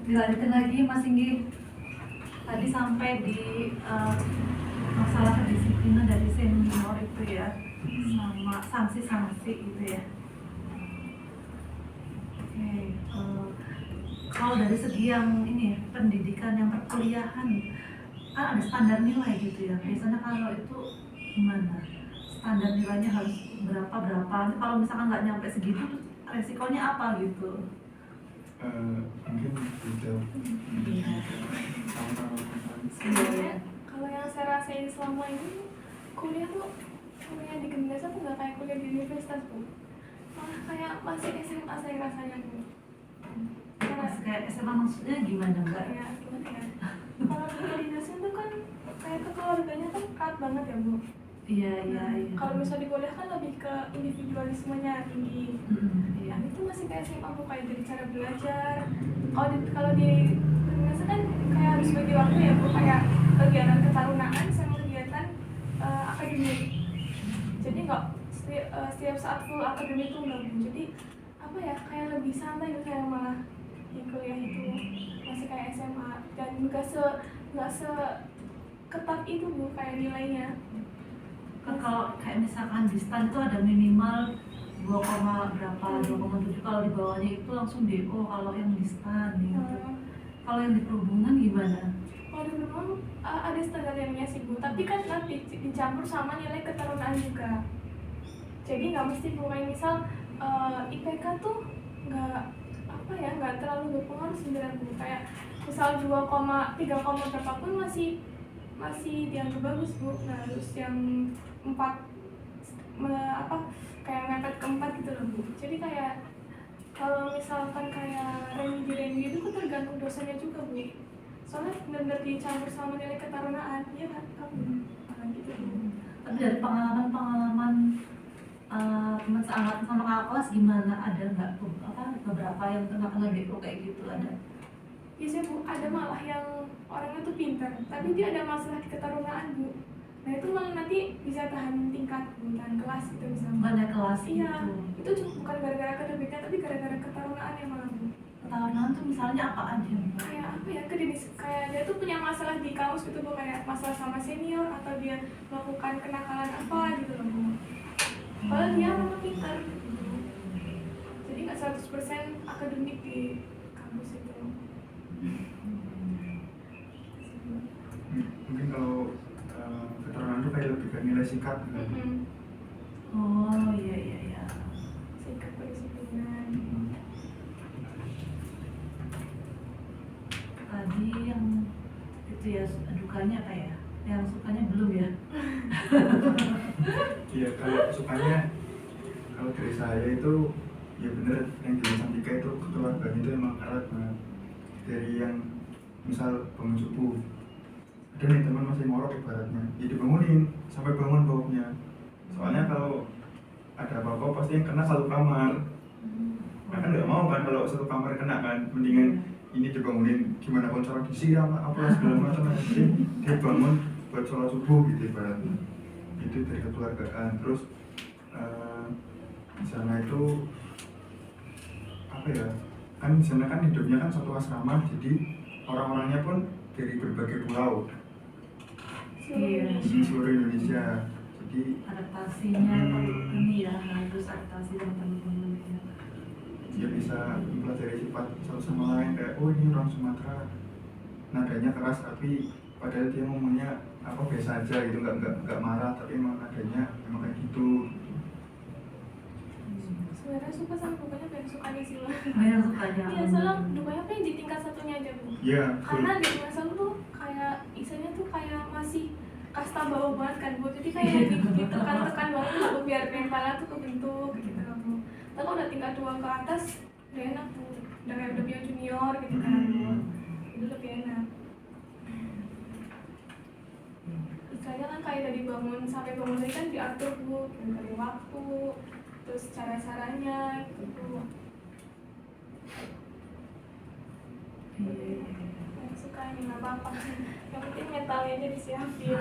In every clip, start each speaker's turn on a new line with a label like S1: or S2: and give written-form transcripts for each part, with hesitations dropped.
S1: Dilanjutin lagi Mas Inggi. Tadi sampai di masalah kedisiplinan dari senior itu ya, sama sanksi-sanksi gitu ya. Oke, kalau dari segi yang ini pendidikan yang perkuliahan kan ada standar nilai gitu ya. Biasanya kalau itu gimana? Standar nilainya harus berapa? Kalau misalkan nggak nyampe segitu, resikonya apa gitu?
S2: Mungkin dijawab sama-sama.
S3: Sebenarnya kalau yang saya rasain selama ini kuliah di Genesa tuh nggak kayak kuliah di universitas tuh, malah kayak masih SMA saya rasanya tuh.
S1: Kayak SMA maksudnya gimana Mbak?
S3: Ya gimana ya? Kalau kuliah di dosen tuh kan kayak kekeluarganya kan erat banget ya Bu.
S1: Iya.
S3: Kalau misalnya di kuliah kan lebih ke individualismenya tinggi.
S1: Iya.
S3: Itu masih kayak SMA Bu, kayak dari cara belajar. Kalau di Indonesia kan kayak harus bagi waktu ya Bu, kayak kegiatan ketarunaan sama kegiatan akademik. Jadi nggak setiap saat full akademik itu nggak Bu. Jadi apa ya, kayak lebih santai gitu saya malah di kuliah itu, masih kayak SMA dan nggak se ketat itu Bu kayak nilainya.
S1: Kalau kayak misalkan di STAN itu ada minimal 2,7, kalau di bawahnya itu langsung DO kalau yang di STAN gitu. Kalau yang di perhubungan gimana?
S3: Kalau di perhubungan ada standarnya sih Bu, tapi kan nanti dicampur sama nilai ketarunaan juga. Jadi nggak mesti Bu, kayak misal IPK tuh nggak terlalu berpengaruh sebenarnya Bu. Kayak misal 2,3 berapapun masih dianggap bagus Bu. Nah terus yang 4 kayak mepet ke 4 gitu loh Bu. Jadi kayak kalau misalkan kayak remedi itu kan tergantung dosennya juga Bu. Soalnya benar-benar dicampur sama nilai ketarunaan, ya kan? Gitu Bu.
S1: Tapi dari pengalaman teman seangkatan sama kakak kelas gimana? Ada nggak beberapa yang kena DO kayak gitu ada?
S3: Biasanya Bu, ada malah yang orangnya tuh pintar, tapi dia ada masalah di ketarunaan Bu. Nah itu malah nanti bisa tahan tingkat, tahan kelas gitu misalnya.
S1: Banyak kelas
S3: Iya,
S1: gitu.
S3: itu bukan gara-gara akademiknya, tapi gara-gara ketarunaan yang malah Bu.
S1: Ketarunaan tuh misalnya apa aja?
S3: Kayak apa ya, kayak dia tuh punya masalah di kampus gitu Bu, kayak masalah sama senior atau dia melakukan kenakalan apa gitu loh Bu. Padahal dia orangnya pintar gitu Bu. Jadi nggak 100% akademik di kampus itu.
S2: Mungkin kalau keterangan itu kayak lebih ke nilai singkat kan?
S1: Oh iya.
S3: Singkat kedisiplinan.
S1: Tadi yang itu ya dukanya apa ya? Yang sukanya belum ya?
S2: Iya, kalau sukanya, kalau dari saya itu ya bener yang dibilang Tika itu kekeluarganya itu emang erat banget. Dari yang misal bangun subuh, ada nih teman masih morok ibaratnya, ya dibangunin sampai bangun baunya. Soalnya kalau ada apa-apa pasti yang kena satu kamar. Nah, kan nggak mau kan kalau satu kamar kena kan, mendingan ini dibangunin gimana pun cara disiram apa segala macam, jadi dia bangun buat sholat subuh gitu ibaratnya. Itu dari kekeluargaan. Terus di sana itu apa ya, kan di sana kan hidupnya kan satu asrama, jadi orang-orangnya pun dari berbagai pulau di seluruh Indonesia. Jadi
S1: adaptasinya ini ya harus adaptasi dengan teman-teman ya.
S2: dia bisa mempelajari sifat satu sama lain, kayak oh ini orang Sumatera nadanya keras, tapi padahal dia ngomongnya apa biasa aja gitu, nggak marah, tapi emang nadanya emang kayak gitu.
S3: Sebenarnya suka sama dukanya pengen sukanya sih Bu.
S1: Banyak sukanya.
S3: Iya, soalnya dukanya pengen di tingkat satunya aja Bu.
S2: Iya.
S3: Karena di masa tuh kayak istilahnya tuh kayak masih kasta bawah banget kan Bu. Jadi kayak ditekan-tekan banget tuh Bu, biar mentalnya tuh kebentuk gitu kan Bu. Tapi kalau udah tingkat 2 ke atas udah enak Bu. Udah kayak udah punya junior gitu kan Bu. Itu lebih enak. Istilahnya kan kayak dari bangun sampai bangun tadi kan diatur Bu, dari waktu, terus cara-caranya gitu Bu. Yang suka ini nggak apa-apa, yang penting mentalnya aja disiapin.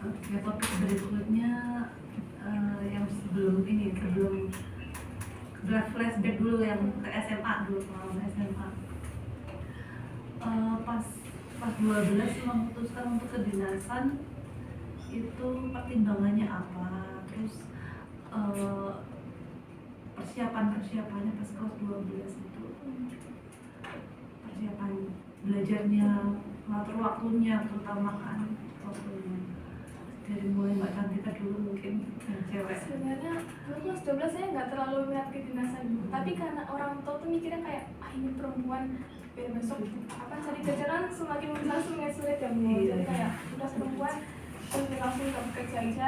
S1: Oke, topik berikutnya yang sebelum flashback dulu yang ke SMA dulu, pengalaman SMA. Pas 12 memutuskan untuk kedinasan, itu pertimbangannya apa, terus persiapannya pas kelas 12 itu, persiapan belajarnya, ngatur waktunya, terutama kan waktunya. Dari mulai Mbak Cantika dulu mungkin yang cewek.
S3: Sebenarnya dulu kelas 12 saya nggak terlalu minat kedinasan dulu, tapi karena orang tua tuh mikirnya kayak ini perempuan, biar besok cari kerja kan semakin besar semakin sulit ya Bu. Jadi kayak udah perempuan terus langsung dapat kerja aja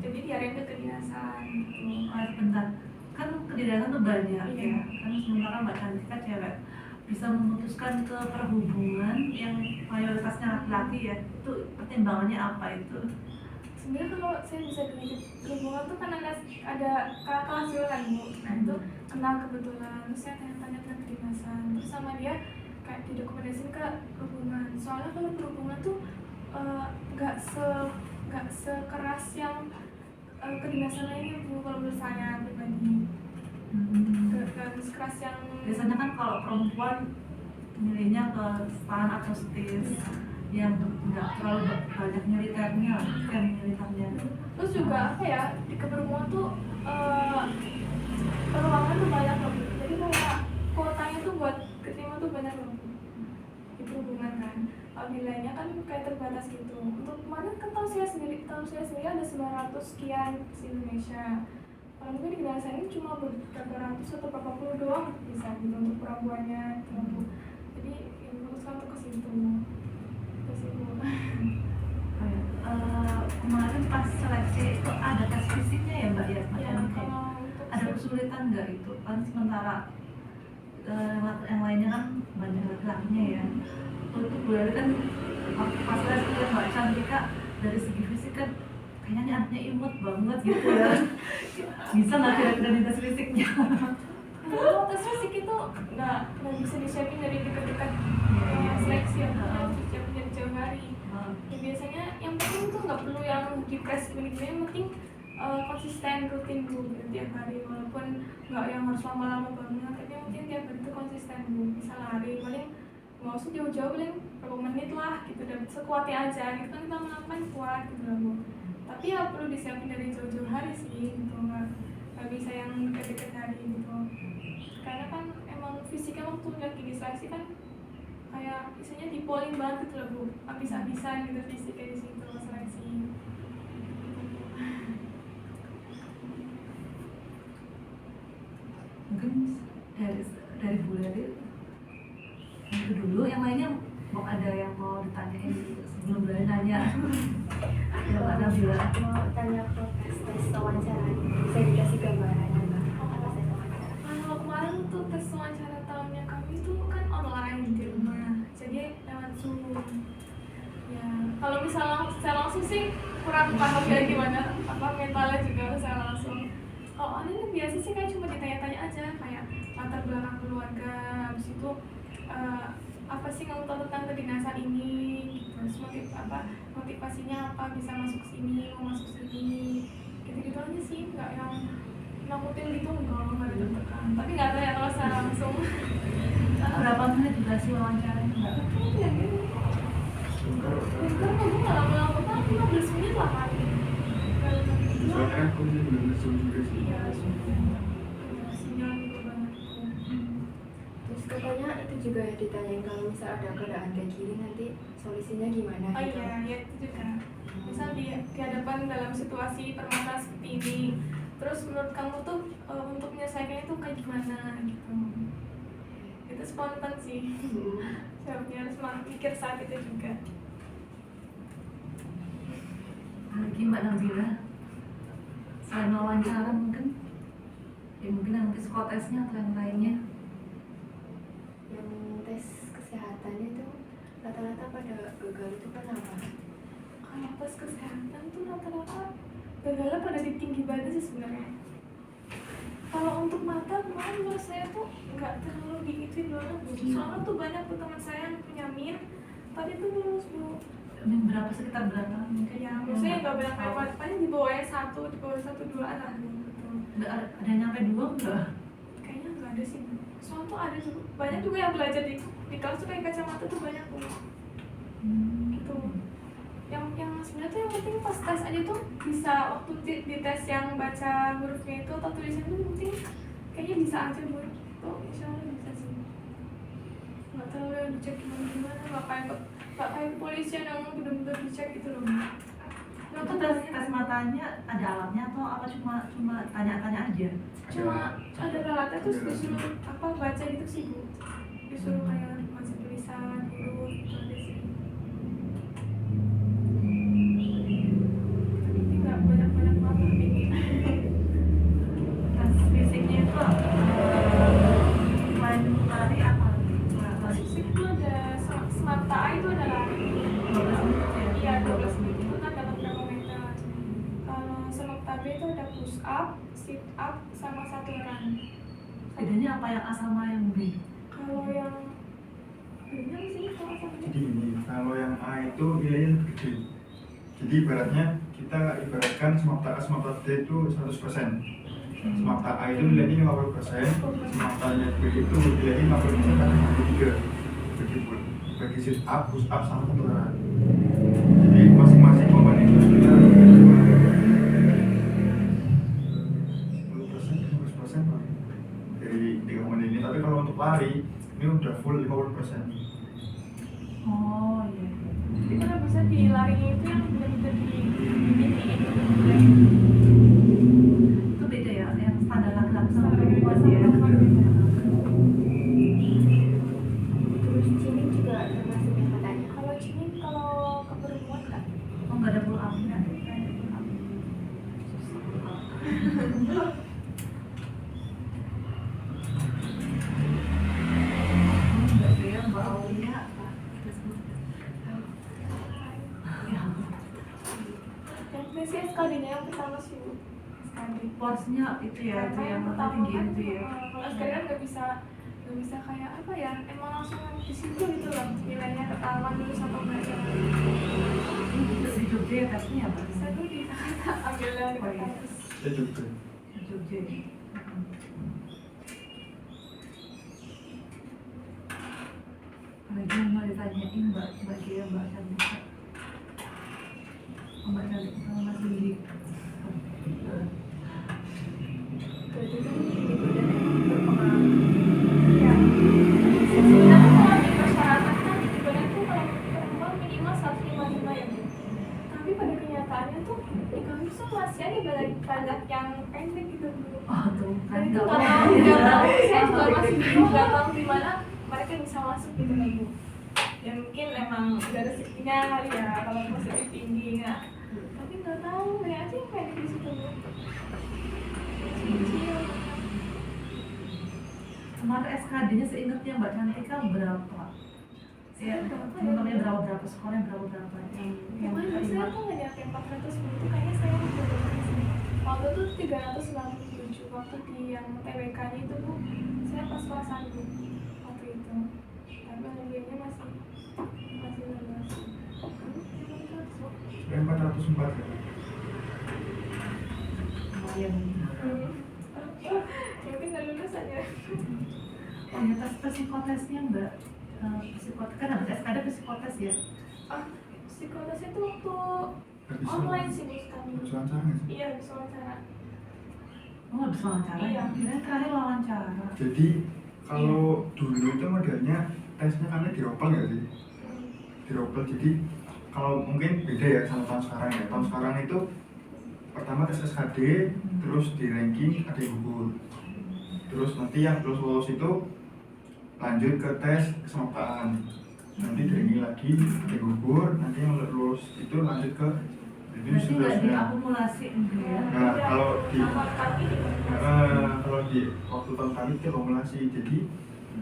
S3: jadi diarahin ke kedinasan gitu.
S1: Sebentar, kan kedinasan tuh banyak
S3: Iya.
S1: ya, kan sementara Mbak Cantika cewek bisa memutuskan ke perhubungan yang mayoritasnya laki-laki ya, itu pertimbangannya apa itu?
S3: Sebenarnya kalau saya bisa pilih hubungan tuh kan ada kakak kelas juga kan Bu. Nah itu kenal kebetulan, terus saya tanya-tanya tentang kedinasan, terus sama dia kayak didokumentasiin ke perhubungan. Soalnya kalau perhubungan tuh nggak sekeras yang kedinasan lainnya Bu, kalau menurut saya pribadi. Nggak sekeras yang
S1: Biasanya kan kalau perempuan milihnya ke STAN atau STIS yang nggak terlalu banyak militernya, kan militernya.
S3: terus juga apa ya, di keperhubungan tuh peluangnya tuh banyak loh Bu. Jadi kayak kuotanya tuh buat keterima tuh banyak loh Bu. Di perhubungan kan kalau nilainya kan kayak terbatas gitu. Untuk kemarin kan tahun saya sendiri ada 900 sekian di Indonesia. Kalau mungkin di kedinasan ini cuma beberapa ratus atau berapa puluh doang bisa gitu untuk perempuannya gitu Bu. Jadi yang memutuskan untuk ke situ.
S1: Kemarin pas seleksi itu ada tes fisiknya ya Mbak ya?
S3: Ya, kalau untuk
S1: Ada kesulitan nggak itu? Kan sementara yang lainnya kan banyak laki-lakinya ya. Untuk gue kan pas seleksi Mbak Cantika dari segi fisik kan kayaknya ini anaknya imut banget gitu ya. Bisa nggak kira-kira di tes fisiknya?
S3: kalau tes fisik itu nggak bisa disiapin dari dekat-dekat seleksi ya, harus disiapin dari jauh hari. Ya, biasanya yang penting tuh nggak perlu yang di press begitu, yang penting konsisten rutin Bu tiap hari, walaupun nggak yang harus lama-lama banget, tapi yang penting tiap hari itu konsisten Bu. Bisa lari paling nggak usah jauh-jauh, paling berapa menit lah gitu, dan sekuatnya aja gitu kan, kita melakukan kuat gitu lah Bu. Tapi ya perlu disiapin dari jauh-jauh hari sih gitu, nggak bisa yang dekat-dekat hari gitu, karena kan emang fisiknya waktu lagi di seleksi kan kayak isinya di polling banget gitu loh Bu, habis-habisan gitu fisiknya di situ seleksi.
S1: Mungkin dari Bu Leli itu dulu, yang lainnya mau ada yang mau ditanyain sebelum Bu Leli nanya. Ya Mbak Nabila.
S4: Mau tanya tes wawancara, bisa dikasih gambarannya Mbak? Apa tes wawancara?
S3: Kalau kemarin tuh tes wawancara tahunnya kami itu kan online di rumah, jadi lewat Zoom. Ya, kalau misalnya secara langsung sih kurang paham ya gimana apa mentalnya juga secara langsung. Kalau online biasa sih kayak cuma ditanya-tanya aja kayak latar belakang keluarga, habis itu apa sih kamu tahu tentang kedinasan ini, terus motivasinya apa bisa masuk sini, mau masuk sini, gitu-gitu aja sih, nggak yang nakutin gitu, nggak ada tertekan. Tapi nggak tahu ya kalau secara langsung.
S1: Berapa menit durasi wawancaranya Mbak?
S3: Ya gitu. Bentar kok, gue nggak lama-lama banget, 15 menit lah kan.
S2: Soalnya aku ini benar-benar Zoom juga sih.
S3: Iya, sinyal juga banget.
S4: Terus katanya itu juga ya ditanyain kalau misal ada keadaan kayak gini nanti solusinya gimana
S3: Oh
S4: gitu.
S3: iya, ya itu juga. Misal dihadapkan dalam situasi permasalahan seperti ini, terus menurut kamu tuh untuk menyelesaikannya itu kayak gimana gitu. Itu spontan sih. Jawabnya harus mikir saat itu juga.
S1: Lagi Mbak Nabila, selain wawancara mungkin yang psikotesnya atau yang lainnya.
S4: Yang tes kesehatannya itu rata-rata pada gagal itu kenapa?
S3: Kalau tes kesehatan tuh rata-rata gagalnya pada di tinggi badan sih sebenarnya. Kalau untuk mata kemarin menurut saya tuh nggak terlalu diituin banget Bu. Soalnya tuh banyak tuh teman saya yang punya min, tapi tuh lulus Bu.
S1: Min berapa, sekitar berapa mungkin?
S3: Ya, maksudnya nggak banyak lewat, paling di bawahnya 1, di bawah 1, 2 lah gitu.
S1: Nggak ada yang nyampe 2 enggak?
S3: Kayaknya nggak ada sih. Soalnya tuh ada juga banyak juga yang belajar di kelas tuh kayak kacamata tuh banyak tuh. Gitu. Yang sebenarnya tuh yang penting pas tes aja tuh bisa waktu di tes yang baca hurufnya itu atau tulisan itu penting kayaknya bisa aja Bu. Tuh insya Allah bisa sih. Nggak terlalu yang dicek gimana nggak kayak polisian yang bener-bener dicek gitu loh.
S1: Itu tes matanya ada alatnya atau apa cuma tanya-tanya aja?
S3: Cuma ada alatnya terus disuruh apa baca gitu sih Bu. Disuruh kayak baca tulisan huruf gitu aja sih. Tapi nggak banyak-banyak banget ini.
S1: Tes fisiknya itu selain lari apa?
S3: Fisik itu ada semata itu ada lari.
S1: 12 menit ya?
S3: Iya 12 menit itu kan dapat berapa meter. Kalau semata B itu ada push up, sit up sama 1 run.
S1: Bedanya apa yang A sama yang B?
S3: Kalau yang benar sih kalau sama
S2: Jadi ini, kalau yang A itu nilainya lebih gede. Jadi ibaratnya kita ibaratkan semapta A, semapta D itu 100%. Semapta A itu nilainya 50%, semaptanya B itu nilainya 50% karena ada 3. Begitu bagi sit up, push up sama kebenaran. Jadi masing-masing momen itu sudah 10%, 15% Pak, dari 3 momen ini. Tapi kalau untuk lari ini udah full 50%.
S1: Oh iya.
S3: Jadi kalau bisa di larinya itu yang benar-benar dibikin
S1: Itu beda ya, yang standar laki-laki sama perempuan ya.
S4: Terus ciming juga termasuk yang katanya.
S3: Kalau ini kalau ke perempuan kan
S1: Oh nggak ada pull up-nya. Mbak Bea, Mbak Aulia. Ya,
S3: yang prinsip SKD-nya yang pertama sih Bu. SKD.
S1: porsinya itu ya, itu yang tinggi
S3: kan,
S1: itu ya.
S3: kalau SKD kan nggak bisa kayak apa ya, emang langsung di situ gitu loh nilainya ketahuan dulu sama pelajaran.
S1: Di Jogja ya tesnya apa?
S3: Bisa tuh di Jakarta ambil dari
S1: Oh, iya.
S3: kampus.
S2: Ya juga.
S1: Di Jogja. Lagi mau ditanyain Mbak Gia, Mbak Cantika. Mbak Cantika sama Mas Lili.
S4: Berarti kan ibadah berpengaruh.
S3: Iya. Sebenarnya kalau di persyaratan kan ibadah tuh kalau perempuan minimal 155 ya Bu. Tapi pada kenyataannya tuh di kampus tuh masih ada banyak yang pendek gitu Bu.
S1: Oh tuh kan
S3: Dan itu
S1: nggak
S3: nggak tahu, saya juga masih bingung nggak tahu gimana mereka bisa masuk gitu kan Bu. Ya mungkin emang udah rezekinya kali ya kalau positif tinggi nggak. Tapi nggak tahu banyak aja yang pendek di situ Bu. Kecil.
S1: Kemarin SKD-nya seingatnya Mbak Cantika berapa? Ya, teman-temannya berapa sekolahnya berapa yang
S3: Kemarin saya
S1: terima.
S3: tuh nggak nyampe 400 itu kayaknya saya udah berapa sih? Waktu itu 397 waktu di yang TWK-nya itu Bu, saya pas kelasan Bu waktu itu. Tapi alhamdulillahnya masih lulus.
S2: Saya 404 ya.
S1: Lumayan.
S3: Mungkin nggak lulus aja.
S1: Oh ya, tes psikotesnya Mbak, psikotes kan harus SKD psikotes ya.
S3: Psikotes itu waktu
S2: Nggak bisa.
S3: online sih Bu sekarang.
S2: Bisa wawancara nggak sih?
S3: Iya bisa wawancara.
S1: Oh harus wawancara.
S3: Iya.
S1: Kirain terakhir wawancara.
S2: Jadi kalau dulu itu modelnya tesnya kan di ropel nggak sih? Di ropel. Jadi kalau mungkin beda ya sama tahun sekarang ya. Tahun sekarang itu pertama tes SKD, terus di ranking ada yang gugur. Terus nanti yang lulus itu lanjut ke tes kesemaptaan. Nanti di ranking lagi ada yang gugur, nanti yang lulus itu lanjut ke itu
S1: Berarti nggak
S2: seterusnya.
S1: diakumulasi enggak ya?
S2: Nah, kalau di
S3: Nama kami
S2: kalau di waktu tahun kami itu akumulasi, jadi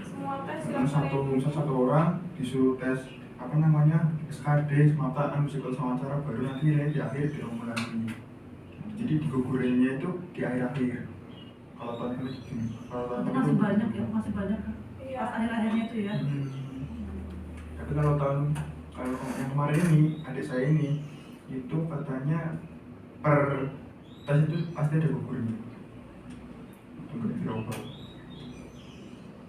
S3: semua tes
S2: misal satu orang disuruh tes apa namanya SKD, semaptaan, psikologi sama wawancara, baru nanti nilai di akhir diakumulasi. Jadi digugurinnya itu di akhir-akhir. Kalau tahun kami begini, kalau tahun
S1: Itu
S2: kami
S1: masih
S2: itu-
S1: banyak ya, masih banyak kan?
S3: Iya.
S1: Pas akhir-akhirnya itu ya.
S2: Tapi kalau yang kemarin ini adik saya ini itu katanya per tes itu pasti ada gugurnya. untuk dirobak.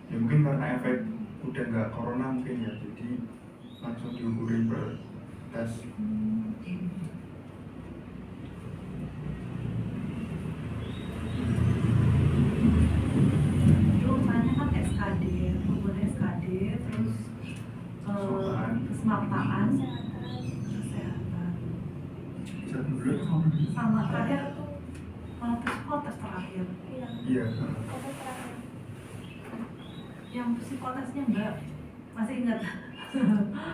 S2: Ya mungkin karena efek udah nggak corona mungkin ya, jadi langsung diukurin per tes.
S1: Itu tanya kan SKD, kemudian SKD, terus kesemapaan, kesehatan,
S2: Bisa dulu sama.
S1: sama terakhir psikotes terakhir.
S3: Iya.
S2: Iya.
S3: Kota terakhir.
S1: Yang psikotesnya Mbak masih ingat?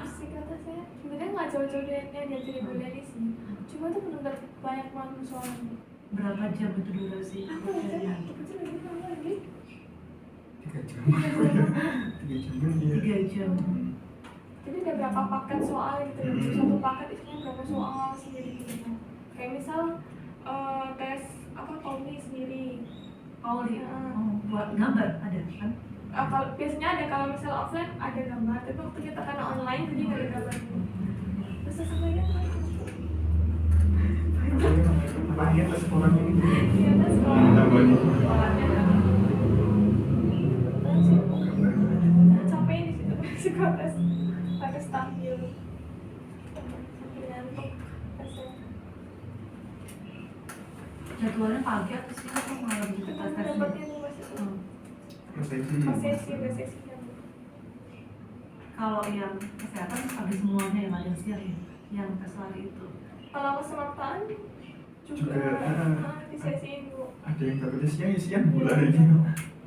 S3: Psikotesnya sebenarnya nggak jauh-jauh dari yang dia jadi kuliah sih. Cuma tuh benar-benar banyak banget soalnya.
S1: Berapa jam itu durasi
S3: Aku aja
S1: kerjanya?
S3: kecil lagi sama lagi.
S2: 3 jam. 3 jam kan iya.
S1: 3 jam.
S3: Jadi ada berapa paket soal gitu ya. Satu paket isinya berapa soal sendiri gitu. Kayak misal tes apa Pauli sendiri.
S1: Pauli, buat gambar ada kan?
S3: Kalau biasanya ada, kalau misal offline ada gambar, tapi waktu kita karena online jadi nggak ada gambar. Terus sesuainya
S2: Apanya tes sekolahnya ini?
S3: iya tes sekolah.
S2: Tambahnya.
S3: Sekolahnya ada. Terus sih capek di situ psikotes pakai stabil. Sampai ngantuk tesnya.
S1: Jadwalnya pagi atau siang atau malam gitu
S3: Kita
S1: tesnya?
S3: dapatnya tuh pas itu.
S2: Prosesi.
S3: Pas sesi udah sesinya.
S1: Kalau yang kesehatan pagi semuanya yang ada siang ya, yang tes lari itu.
S3: Kalau kesemapaan juga
S2: Juga,
S3: di sesiin Bu.
S2: Ada yang dapetnya siang, siang bulan ini.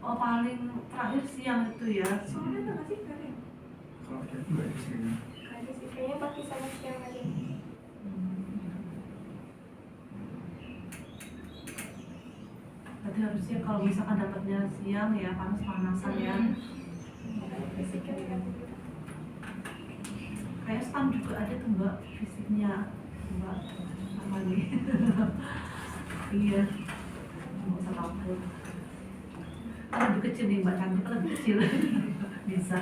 S1: Oh paling terakhir siang itu ya.
S3: Soalnya ada nggak sih nggak ada?
S2: Kalau ada enggak di sini.
S3: Nggak ada sih, kayaknya pagi sama siang aja.
S1: Berarti harusnya kalau misalkan dapatnya siang ya panas-panasan ya.
S3: Fisiknya kan.
S1: Kayak STAM juga ada tuh Mbak fisiknya Mbak apa nih? Iya. Nggak usah takut. Kan lebih kecil nih Mbak Cantik kan lebih kecil. Bisa.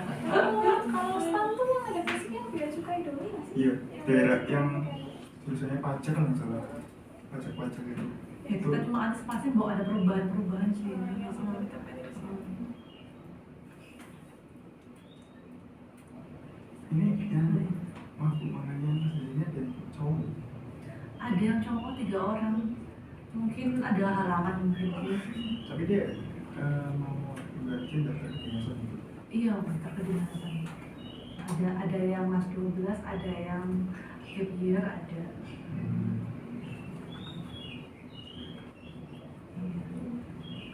S3: Kalau STAM tuh yang ada fisiknya bea cukai dulu nggak sih?
S2: Iya, daerah yang tulisannya pajak kalau nggak salah. Pajak-pajak itu.
S1: Ya kita cuma antisipasi bahwa ada perubahan-perubahan sih.
S3: Iya, sama kita ada di sini.
S2: Ini yang mampu mangannya sendirinya ada yang cowok.
S1: Ada yang cowok 3 orang. Mungkin ada halangan mungkin.
S2: Tapi dia mau ibaratnya daftar ke dinas gitu.
S1: Iya, mereka kedinasan. Ada yang mas 12, ada yang gap year, ada.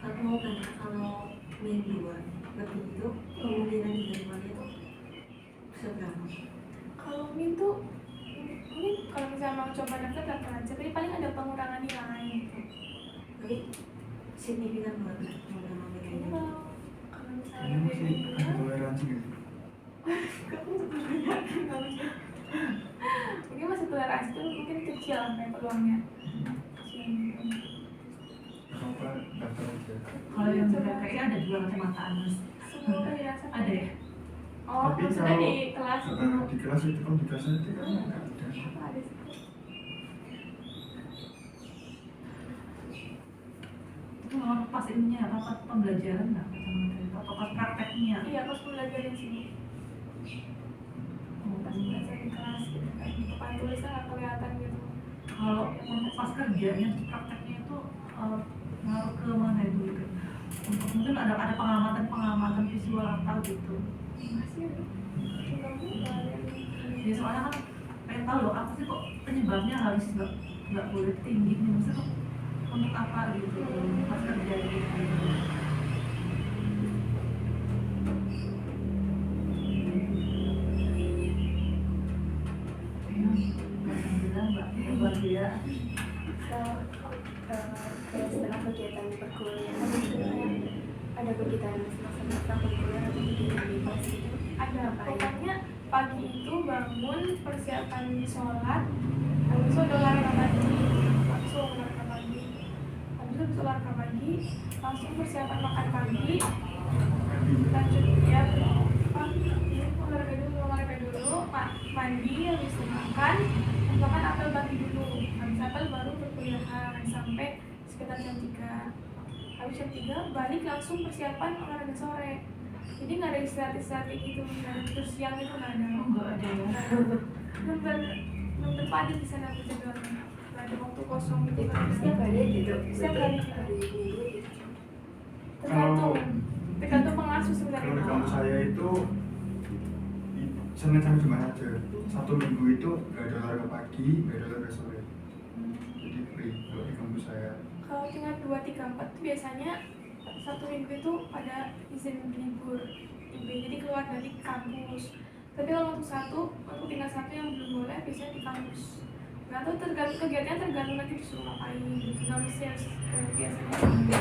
S5: Kalau kalau min 2 lebih itu kemungkinan diterimanya itu seberapa?
S3: Kalau min tuh mungkin kalau misalnya mau coba daftar aja, tapi paling ada pengurangan nilai gitu.
S5: Tapi signifikan banget mengenai
S3: Kayaknya
S5: nilainya.
S3: kalau misalnya
S2: Ini masih ada toleransi gitu.
S3: mungkin masih toleransi tuh mungkin kecil lah kayak peluangnya. Kecil gitu.
S2: Apa daftar aja.
S1: Kalau yang BPKI ada 2 kacamataan mas.
S3: Semua dirasa
S1: Ada ya?
S3: Oh,
S2: Tapi
S3: maksudnya
S2: kalau
S3: di kelas
S2: di kelas itu kalau di kelas itu kan nggak ada.
S3: ada sih.
S1: Itu pas ininya apa pas pembelajaran nggak kacamata itu atau pas prakteknya?
S3: Iya, pas pembelajaran sini. Pas belajar di kelas gitu kan. Papan tulisnya nggak kelihatan gitu.
S1: Kalau untuk pas kerjanya prakteknya itu ngaruh ke mana itu gitu? Untuk mungkin ada pengamatan visual atau gitu.
S3: Masih ada.
S1: Ya soalnya kan pengen tahu loh apa sih kok penyebabnya harus nggak boleh tinggi nih maksudnya kok untuk apa gitu pas kerja gitu. Alhamdulillah mbak buat dia.
S4: Setelah kegiatan perkuliahan itu ada kegiatan semasa perkuliahan atau kegiatan bebas gitu.
S3: Ada, pokoknya pagi itu bangun persiapan sholat, habis itu ada olahraga pagi, langsung persiapan makan pagi, lanjut ya olahraga dulu, mandi, habis itu makan apel pagi dulu, habis apel baru perkuliahan sampai sekitar jam 3. habis jam 3 balik langsung persiapan olahraga sore. Jadi nggak ada istirahat kayak gitu, nggak ada terus siang itu nggak ada.
S1: Enggak ada ya.
S3: Bener-bener padat di sana jadwalnya, nggak ada waktu kosong gitu kan.
S4: Setiap hari gitu.
S3: Setiap hari.
S4: Hari Minggu gitu.
S3: Tergantung pengasuh
S2: Kalau di
S3: sebenarnya.
S2: kampus saya itu Senin sampai Jumat aja. Satu minggu itu nggak ada olahraga pagi, nggak ada olahraga sore. Jadi free kalau di kampus saya.
S3: Kalau tingkat 2, 3, 4 tuh biasanya satu minggu itu pada izin libur IB, jadi keluar dari kampus. Tapi kalau untuk tingkat 1 yang belum boleh biasanya di kampus. Nggak tahu tergantung kegiatannya, tergantung nanti disuruh ngapain gitu. Nggak mesti harus biasanya.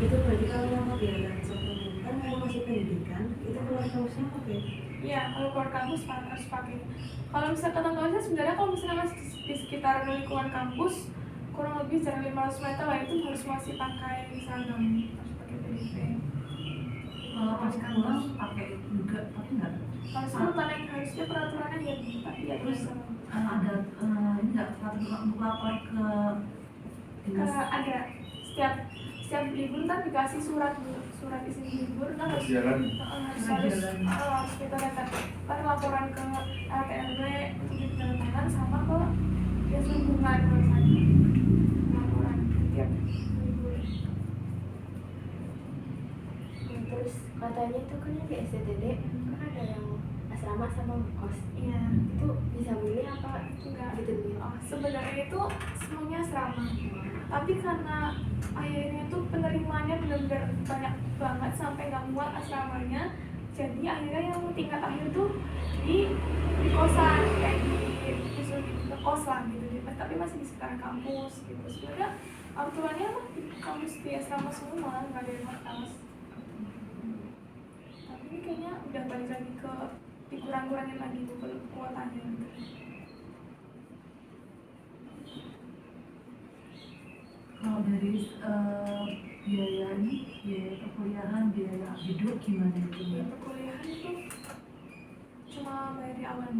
S5: Itu berarti kalau mau kegiatan sebelum kan kalau masih pendidikan itu keluar kampusnya pakai.
S3: Iya, kalau keluar kampus harus pakai. Kalau misalnya ketentuannya sebenarnya kalau misalnya masih di sekitar lingkungan kampus kurang lebih jarak 500 meter lah itu harus masih pakai seragam, harus pakai PDP.
S1: Kalau pas pulang pakai juga, tapi enggak.
S3: Kalau sebutan yang harusnya peraturannya ya tapi ya terus
S1: Ada ini enggak peraturan untuk lapor ke dinas.
S3: ada setiap libur kan dikasih surat izin libur kan harus
S2: Jalan.
S3: harus kita datang kan laporan ke RT RW untuk ditandatangan sama ke dinas lingkungan misalnya laporan setiap libur.
S4: Nah, terus katanya itu kan yang di STTD kan ada yang asrama sama kos.
S3: Iya,
S4: Itu bisa milih apa
S3: enggak
S4: gitu nih?
S3: sebenarnya itu semuanya asrama, tapi karena akhirnya tuh penerimaannya benar-benar banyak banget sampai nggak muat asramanya, jadi akhirnya yang tingkat akhir tuh di kosan kayak disuruh ke kos lah gitu, tapi masih di sekitar kampus gitu. Sebenarnya aturannya mah di kampus di asrama semua, nggak ada yang atas. Tapi ini kayaknya udah balik lagi ke dikurang-kurangin lagi tuh kuotanya gitu.
S1: Kalau dari biaya perkuliahan, biaya hidup gimana itu?
S3: Ya, perkuliahan itu cuma bayar di awal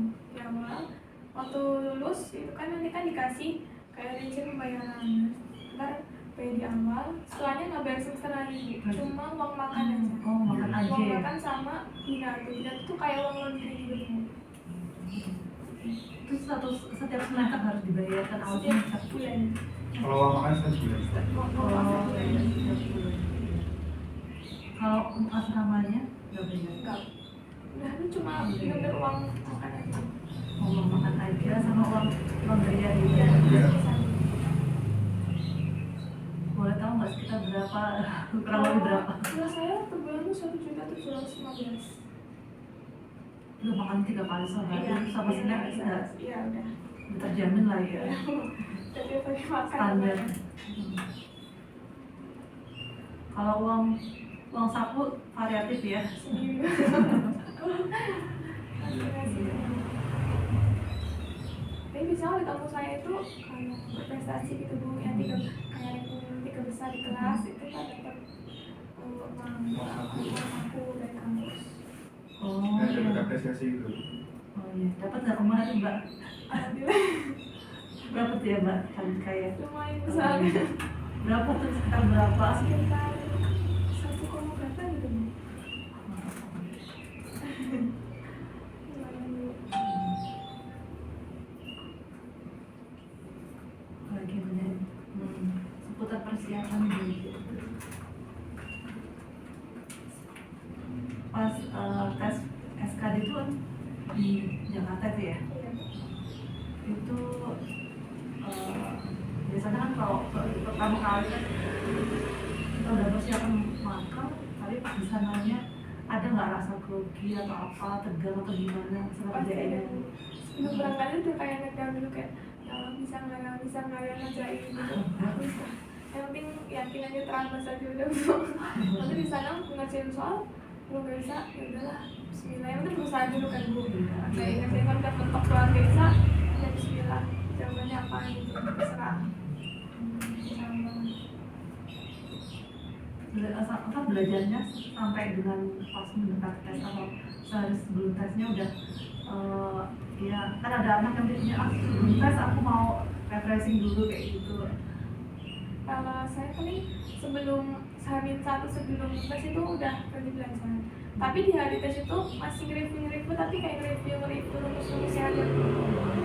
S3: waktu lulus itu kan nanti kan dikasih kayak rincian pembayaran, ntar bayar di awal, setelahnya nggak bayar semester lagi, cuma uang makan aja.
S1: Oh, makan aja
S3: Uang
S1: ya?
S3: makan sama Hinatu tuh kayak uang laundry gitu.
S1: Itu setiap semester harus dibayarkan awalnya
S3: Setiap bulan.
S2: Kalau uang makan saya bulan.
S1: Oh, iya, setiap bulan. Kalau asramanya nggak bayar?
S3: Enggak. Udah itu cuma bener uang makan aja.
S1: Uang makan aja sama uang pemberian juga.
S2: Iya.
S1: Boleh tahu nggak sekitar berapa? Kurang lebih berapa?
S3: Kalau saya per bulan tuh 1.715.000.
S1: Udah makan 3 kali sehari sama snack udah
S3: Iya udah.
S1: terjamin lah ya.
S3: Jadi pakai makan.
S1: Standar. Kalau uang saku variatif ya.
S3: Sendiri. Tapi misalnya di kampus saya itu kalau berprestasi gitu Bu, yang kayak ranking 3 besar di kelas itu kan dapat uang saku dari kampus.
S1: Oh
S2: Nggak dapat
S1: iya.
S2: apresiasi itu.
S1: Oh iya. Dapat nggak kemarin Mbak?
S3: Alhamdulillah
S1: Berapa tuh ya Mbak? Kali kaya.
S3: lumayan besar.
S1: Berapa tuh sekitar berapa?
S3: Sekitar 1, berapa gitu Bu? Lumayan Bu.
S1: Bagaimana? Seputar persiapan gitu. Pas tes SKD itu kan di Jakarta tuh ya.
S3: Iya.
S1: Itu biasanya kan kalau pertama kali kan kita udah persiapan makan, tapi pas di sananya ada nggak rasa grogi atau apa, tegang atau gimana selama
S3: Pasti ada
S1: kerjaannya?
S3: Bu. Sebelum berangkat itu udah kayak ngedown dulu kayak ya Allah, bisa nggak ya ngerjain gitu. Bisa. Yang penting yakin aja terambas aja udah Bu. Nanti di sana ngerjain soal belum nggak bisa ya udahlah Bismillah, yang penting berusaha dulu kan Bu. Kayak ngerjain kan udah mentok doang nggak bisa ya Bismillah, jawabannya apa gitu terserah.
S1: Apa belajarnya sampai dengan pas mendekat tes atau sehari sebelum tesnya udah ya kan ada anak yang biasanya sebelum tes aku mau refreshing dulu kayak gitu,
S3: Kalau saya paling sebelum H-1 sebelum tes itu udah pergi belajar. Tapi di hari tes itu masih nge-review tapi kayak nge-review rumus-rumusnya aja.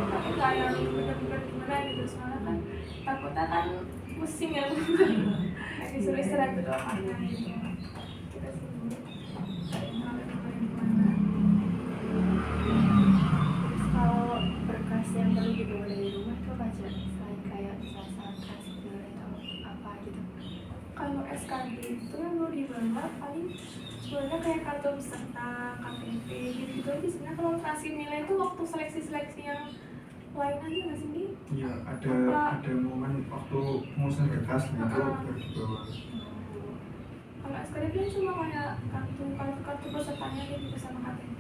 S3: Tapi nggak yang bener-bener gimana gitu, soalnya kan takutnya kan pusing ya. Kayak disuruh istirahat dulu apa gitu. Kita sih
S4: Kalau berkas yang perlu dibawa dari rumah itu apa aja? Selain kayak misalnya transfer atau apa gitu.
S3: kalau SKD itu yang perlu dibawa paling sebenarnya kayak kartu peserta, KTP gitu aja. Sebenarnya kalau transkrip nilai itu waktu seleksi yang lain aja nggak sih? Di?
S2: Iya, ada momen waktu pengurusan berkas itu baru dibawa.
S3: Kalau SKD kan cuma kayak kartu pesertanya gitu sama KTP.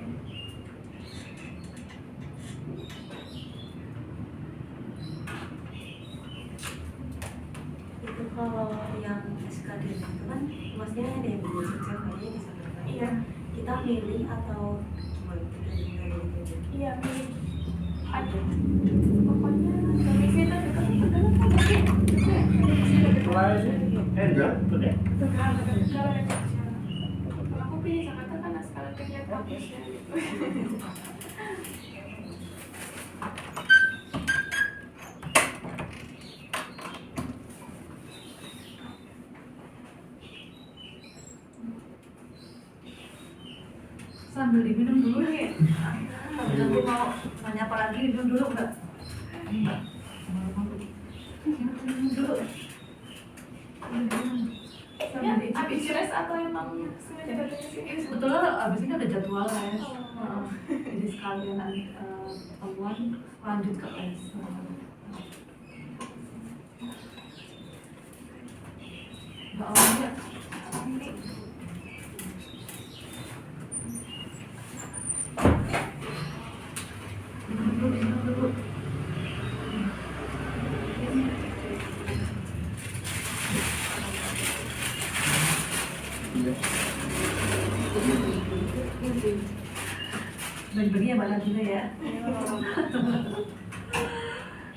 S5: Itu kalau yang SKD itu kan maksudnya ada yang dua sejak kayaknya bisa berapa?
S3: Iya.
S5: Kita milih atau gimana? Kita tinggal gitu.
S3: Iya, milih. Ada. Pokoknya komisi itu juga adalah KTP.
S2: Enggak.
S3: Kalau aku pilih Jakarta karena sekarang terlihat bagusnya gitu.
S1: Sambil diminum dulu nih. Nanti mau nanya apa lagi, minum dulu enggak? Enggak. Minum dulu.
S3: Ya, habis res atau emang sengaja datang ke sini?
S1: Sebetulnya abis ini ada jadwal les. Jadi sekalian temuan lanjut ke les. Mbak Aulia, ini minum dulu.
S2: Iya.
S1: Bagi-bagi ya Mbak Nabila ya.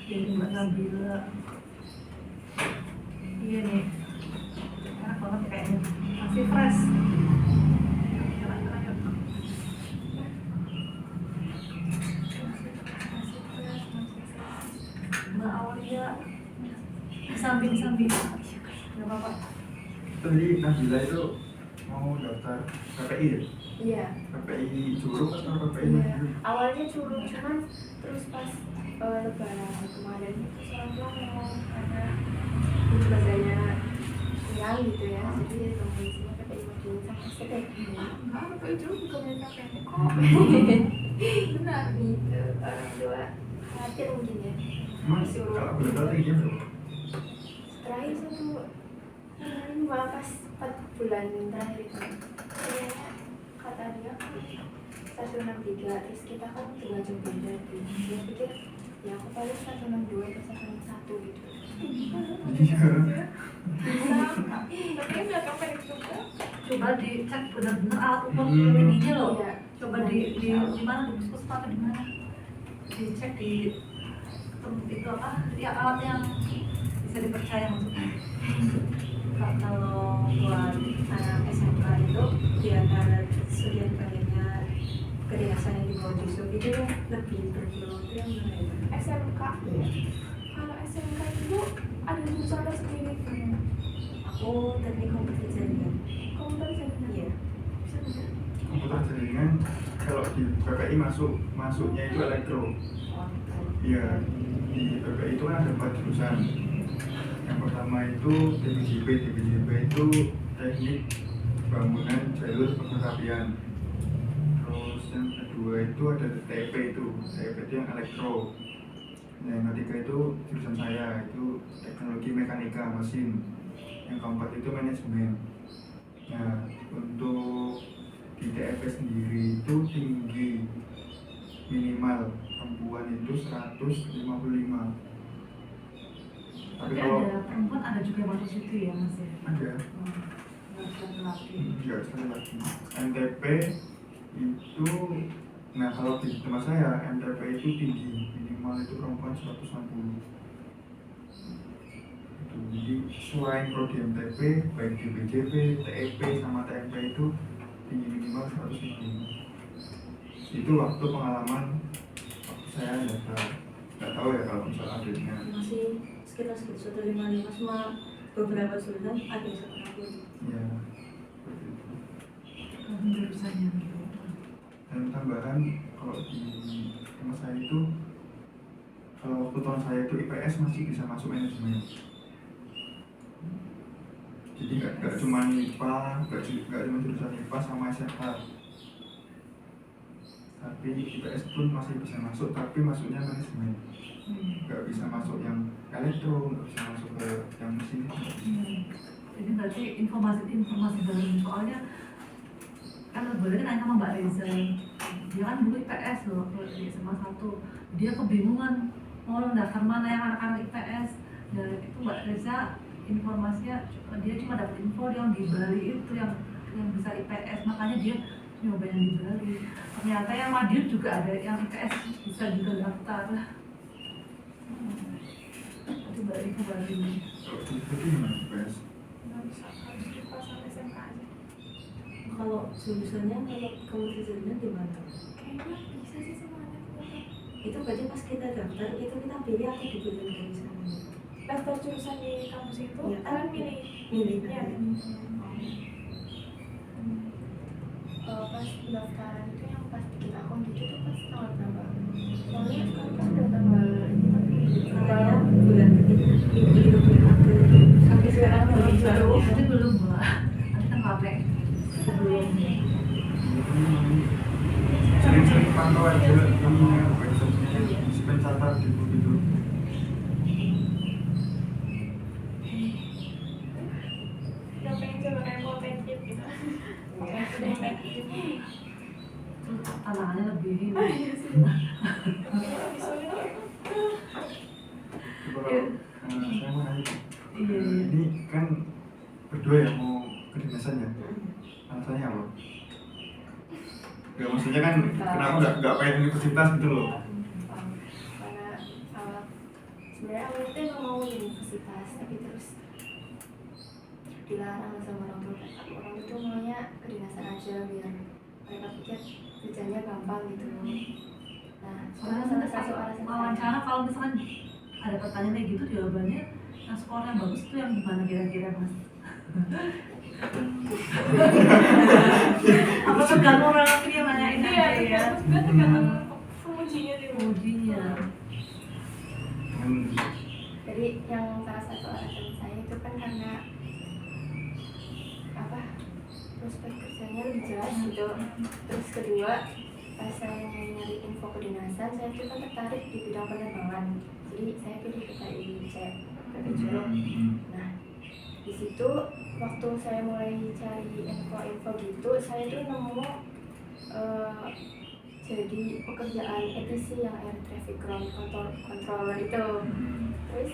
S1: Jadi Mbak Nabila. Iya nih. Enak banget kayaknya. Masih fresh. Mbak Aulia. Samping. Gak apa-apa.
S2: Tadi Nabila itu mau daftar KPI ya?
S4: Iya.
S2: KPI Curug atau KPI
S4: Iya.
S2: Madiun?
S4: Awalnya Curug, cuman terus pas lebaran kemarin itu soalnya mau ada ibadahnya hilang gitu ya, jadi kondisinya KPI Madiun sama STP.
S3: Enggak, apa itu juga mereka KTP kok. Benar.
S4: Gitu, orang tua khawatir mungkin ya.
S2: Emang kalau boleh tahu tingginya berapa?
S4: Terakhir kemarin malah pas 4 bulan terakhir itu kayaknya kata dia 163, terus kita kan 2 jam beda tuh. Dia pikir ya aku paling 162 atau 161 gitu.
S2: Iya.
S3: Bisa. Tapi kan nggak KPI juga.
S1: Coba dicek benar-benar alat ukur tingginya loh.
S4: Iya.
S1: Coba di mana di puskesmas apa di mana? Dicek di itu apa? Ya alat yang bisa dipercaya maksudnya.
S5: Kalau buat anak SMK itu di antara studi pengennya kedinasan yang di bawah Disub itu lebih berkilometer yang mana itu?
S3: SMK.
S5: Iya.
S3: Kalau SMK itu ada jurusan tersendiri.
S5: Aku teknik komputer jaringan.
S3: Komputer jaringan.
S5: Iya.
S3: Bisa bener.
S2: Komputer jaringan kalau di PPI masuknya itu elektro. Iya, di PPI itu kan ada 4 jurusan. Yang pertama itu DPJP itu teknik bangunan jalur pengoperasian. Terus yang kedua itu ada TP itu yang elektro. Nah, yang ketiga itu jurusan saya itu teknologi mekanika mesin. Yang keempat itu manajemen. Nah, untuk di TP sendiri itu tinggi minimal perempuan itu 155. Tapi
S1: Tapi
S2: kalau
S1: ada perempuan ada juga yang masuk situ ya Mas ya?
S2: ada
S1: Laki-laki.
S2: ya sekali lagi NTP itu, nah kalau di tempat saya NTP itu tinggi minimal itu perempuan 160 itu. Jadi selain prodi MTP, baik di BJP, TEP sama TMP itu tinggi minimal 100.000. Itu waktu pengalaman waktu saya daftar. Nggak tahu ya kalau misal update-nya.
S5: Masih sekitar 155 sama beberapa jurusan ada yang 160.
S2: Ya, seperti itu.
S1: Kalau jurusannya
S2: Dan tambahan kalau di tempat saya itu, kalau waktu tahun saya itu IPS masih bisa masuk manajemen. Jadi nggak cuma IPA, nggak cuma jurusan IPA sama SMK, tapi IPS pun masih bisa masuk, tapi masuknya manajemen. Nggak bisa masuk yang elektro, nggak bisa masuk ke yang mesin.
S1: Jadi berarti informasi baru, soalnya kan boleh nanya sama Mbak Reza, dia kan dulu IPS loh di SMA 1, dia kebingungan mau daftar mana yang anak-anak IPS. Dan itu Mbak Reza informasinya dia cuma dapat info yang di Bali itu yang bisa IPS, makanya dia nyoba yang di Bali. Ternyata yang Madiun juga ada yang IPS bisa juga daftar. Itu baru info baru ini.
S2: Kalau di itu gimana IPS?
S3: Nggak bisa, harus IPA sama SMK aja.
S5: Kalau jurusannya kalau kamu jurusannya di mana?
S3: Kayaknya bisa sih semuanya.
S5: Itu berarti pas kita daftar itu kita pilih atau dipilih dari sana?
S3: Daftar jurusan di kampus itu
S5: Iya.
S3: kan milih.
S5: Milih.
S3: Iya.
S4: Pas pendaftaran itu yang pas bikin akun gitu tuh pas tanggal berapa? Soalnya sekarang kan udah tanggal ini tapi
S5: Katanya bulan ketiga, itu bulan April. Sampai sekarang belum baru.
S1: Nanti belum Mbak, nanti kan pakai sebelumnya.
S2: Sering-sering pantau aja ininya, website-nya, pencatat gitu.
S3: Udah pengen coba kayak mau teknik gitu. Udah pengen.
S1: Tantangannya lebih ini.
S3: Iya sih. Kayaknya lebih sulit.
S2: Kalau saya mau nanya,
S1: Iya.
S2: ini kan berdua ya mau kedinasan ya, alasannya apa? Gak maksudnya kan kenapa nggak pengen universitas gitu loh?
S4: karena sebenarnya awalnya itu emang mau universitas tapi terus dilarang sama orang tua. Orang tua tuh maunya kedinasan aja biar mereka pikir kerjanya gampang gitu. Nah,
S1: Soalnya
S4: salah
S1: nanti
S4: satu alasan
S1: wawancara kalau misalkan ada pertanyaan kayak gitu jawabannya yang skornya bagus itu yang gimana kira-kira Mas? Apa tergantung orang dia nanyain
S3: Iya,
S1: aja ya.
S3: tergantung pengujinya dulu.
S1: Ujinya.
S4: jadi yang salah satu alasan saya itu kan karena apa prospek kerjanya lebih jelas gitu. Terus kedua pas saya nyari info kedinasan saya itu kan tertarik di bidang penerbangan, jadi saya pilih PTIC Curug. Nah di situ waktu saya mulai cari info-info gitu saya tuh nemu jadi pekerjaan ATC yang air traffic controller itu. Terus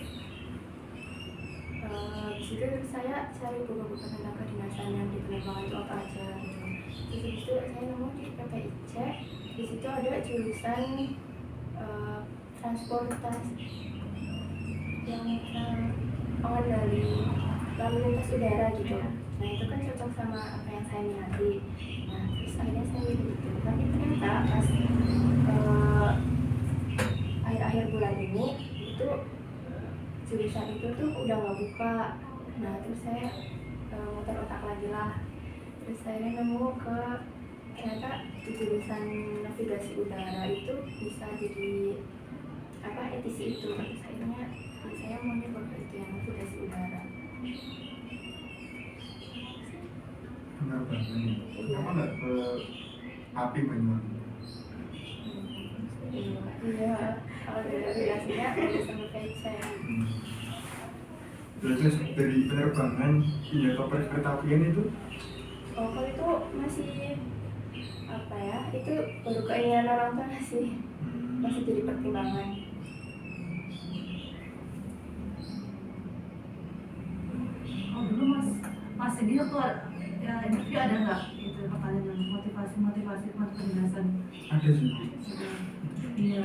S4: di situ saya cari buku-buku tentang kedinasan yang di penerbangan itu apa aja gitu. Terus di situ saya nemu di PPIC, di situ ada jurusan transportasi yang pengendali lalu lintas udara gitu. Nah itu kan cocok sama apa yang saya minati. Nah terus akhirnya saya pilih itu. Tapi ternyata pas akhir-akhir bulan ini itu jurusan itu tuh udah nggak buka. Nah terus saya muter otak lagi lah. Terus saya nemu ke ternyata di jurusan navigasi udara itu bisa jadi apa ATC itu. Terus akhirnya saya mau nyoba ke itu yang navigasi udara.
S2: Benar banget nih. Kenapa nggak ke api Banyuwangi?
S4: Iya, kalau dari navigasinya udah sama kayak saya.
S2: Terus dari penerbangan hingga ke kereta apian itu
S4: Oh kalau itu masih apa ya? Itu baru keinginan orang tua sih, masih jadi pertimbangan.
S1: Oh dulu Mas ini waktu ya interview ada nggak itu pertanyaan yang motivasi kedinasan?
S2: ada sih.
S1: Iya.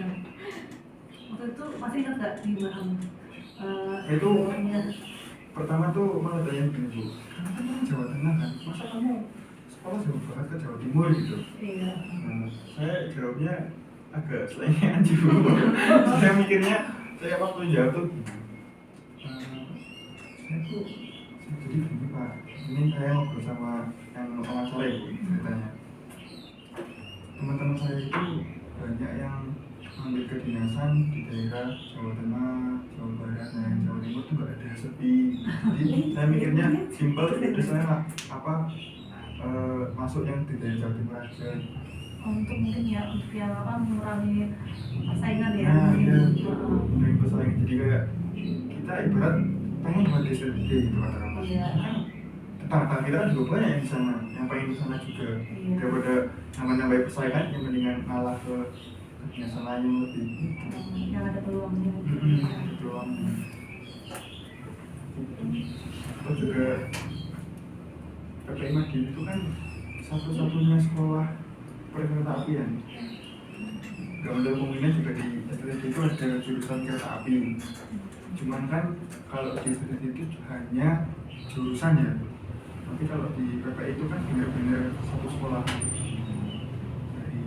S1: Waktu itu masih ingat nggak gimana?
S2: Itu
S1: Iya.
S2: pertama tuh malah tanya gini Bu, kamu kan orang Jawa Tengah kan, masa kamu sekolah jauh banget ke Jawa Timur gitu?
S1: Iya.
S2: Nah, saya jawabnya agak selengean sih Bu. Saya mikirnya, saya waktu jawab tuh saya tuh jadi gini Pak, ini saya ngobrol sama yang wawancara Ibu ceritanya. Teman-teman saya itu banyak yang ambil kedinasan di daerah Jawa Tengah, Jawa Barat, nah yang Jawa Timur tuh nggak ada sepi. Jadi saya mikirnya simpel, terus saya masuk yang di daerah Jawa Timur aja.
S1: Untuk mungkin ya untuk yang mengurangi persaingan ya.
S2: Nah, iya,
S1: Heeh.
S2: menurut pesaing. Jadi kayak kita ibarat pengen buat desa gede gitu katakan.
S1: Iya.
S2: Kan tetangga kita kan juga banyak yang di sana, yang pengen di sana juga.
S1: Iya.
S2: Daripada nambah-nambah persaingan, yang mendingan ngalah ke kedinasan lain lebih.
S1: Yang ada peluangnya.
S2: Peluang. Terus juga PPI Madiun itu kan satu-satunya sekolah perkereta apian. Gak ada kemungkinan juga di STTD itu ada jurusan kereta api. Cuman kan kalau di STTD itu hanya jurusan ya. Tapi kalau di PPI itu kan benar-benar satu sekolah. Dari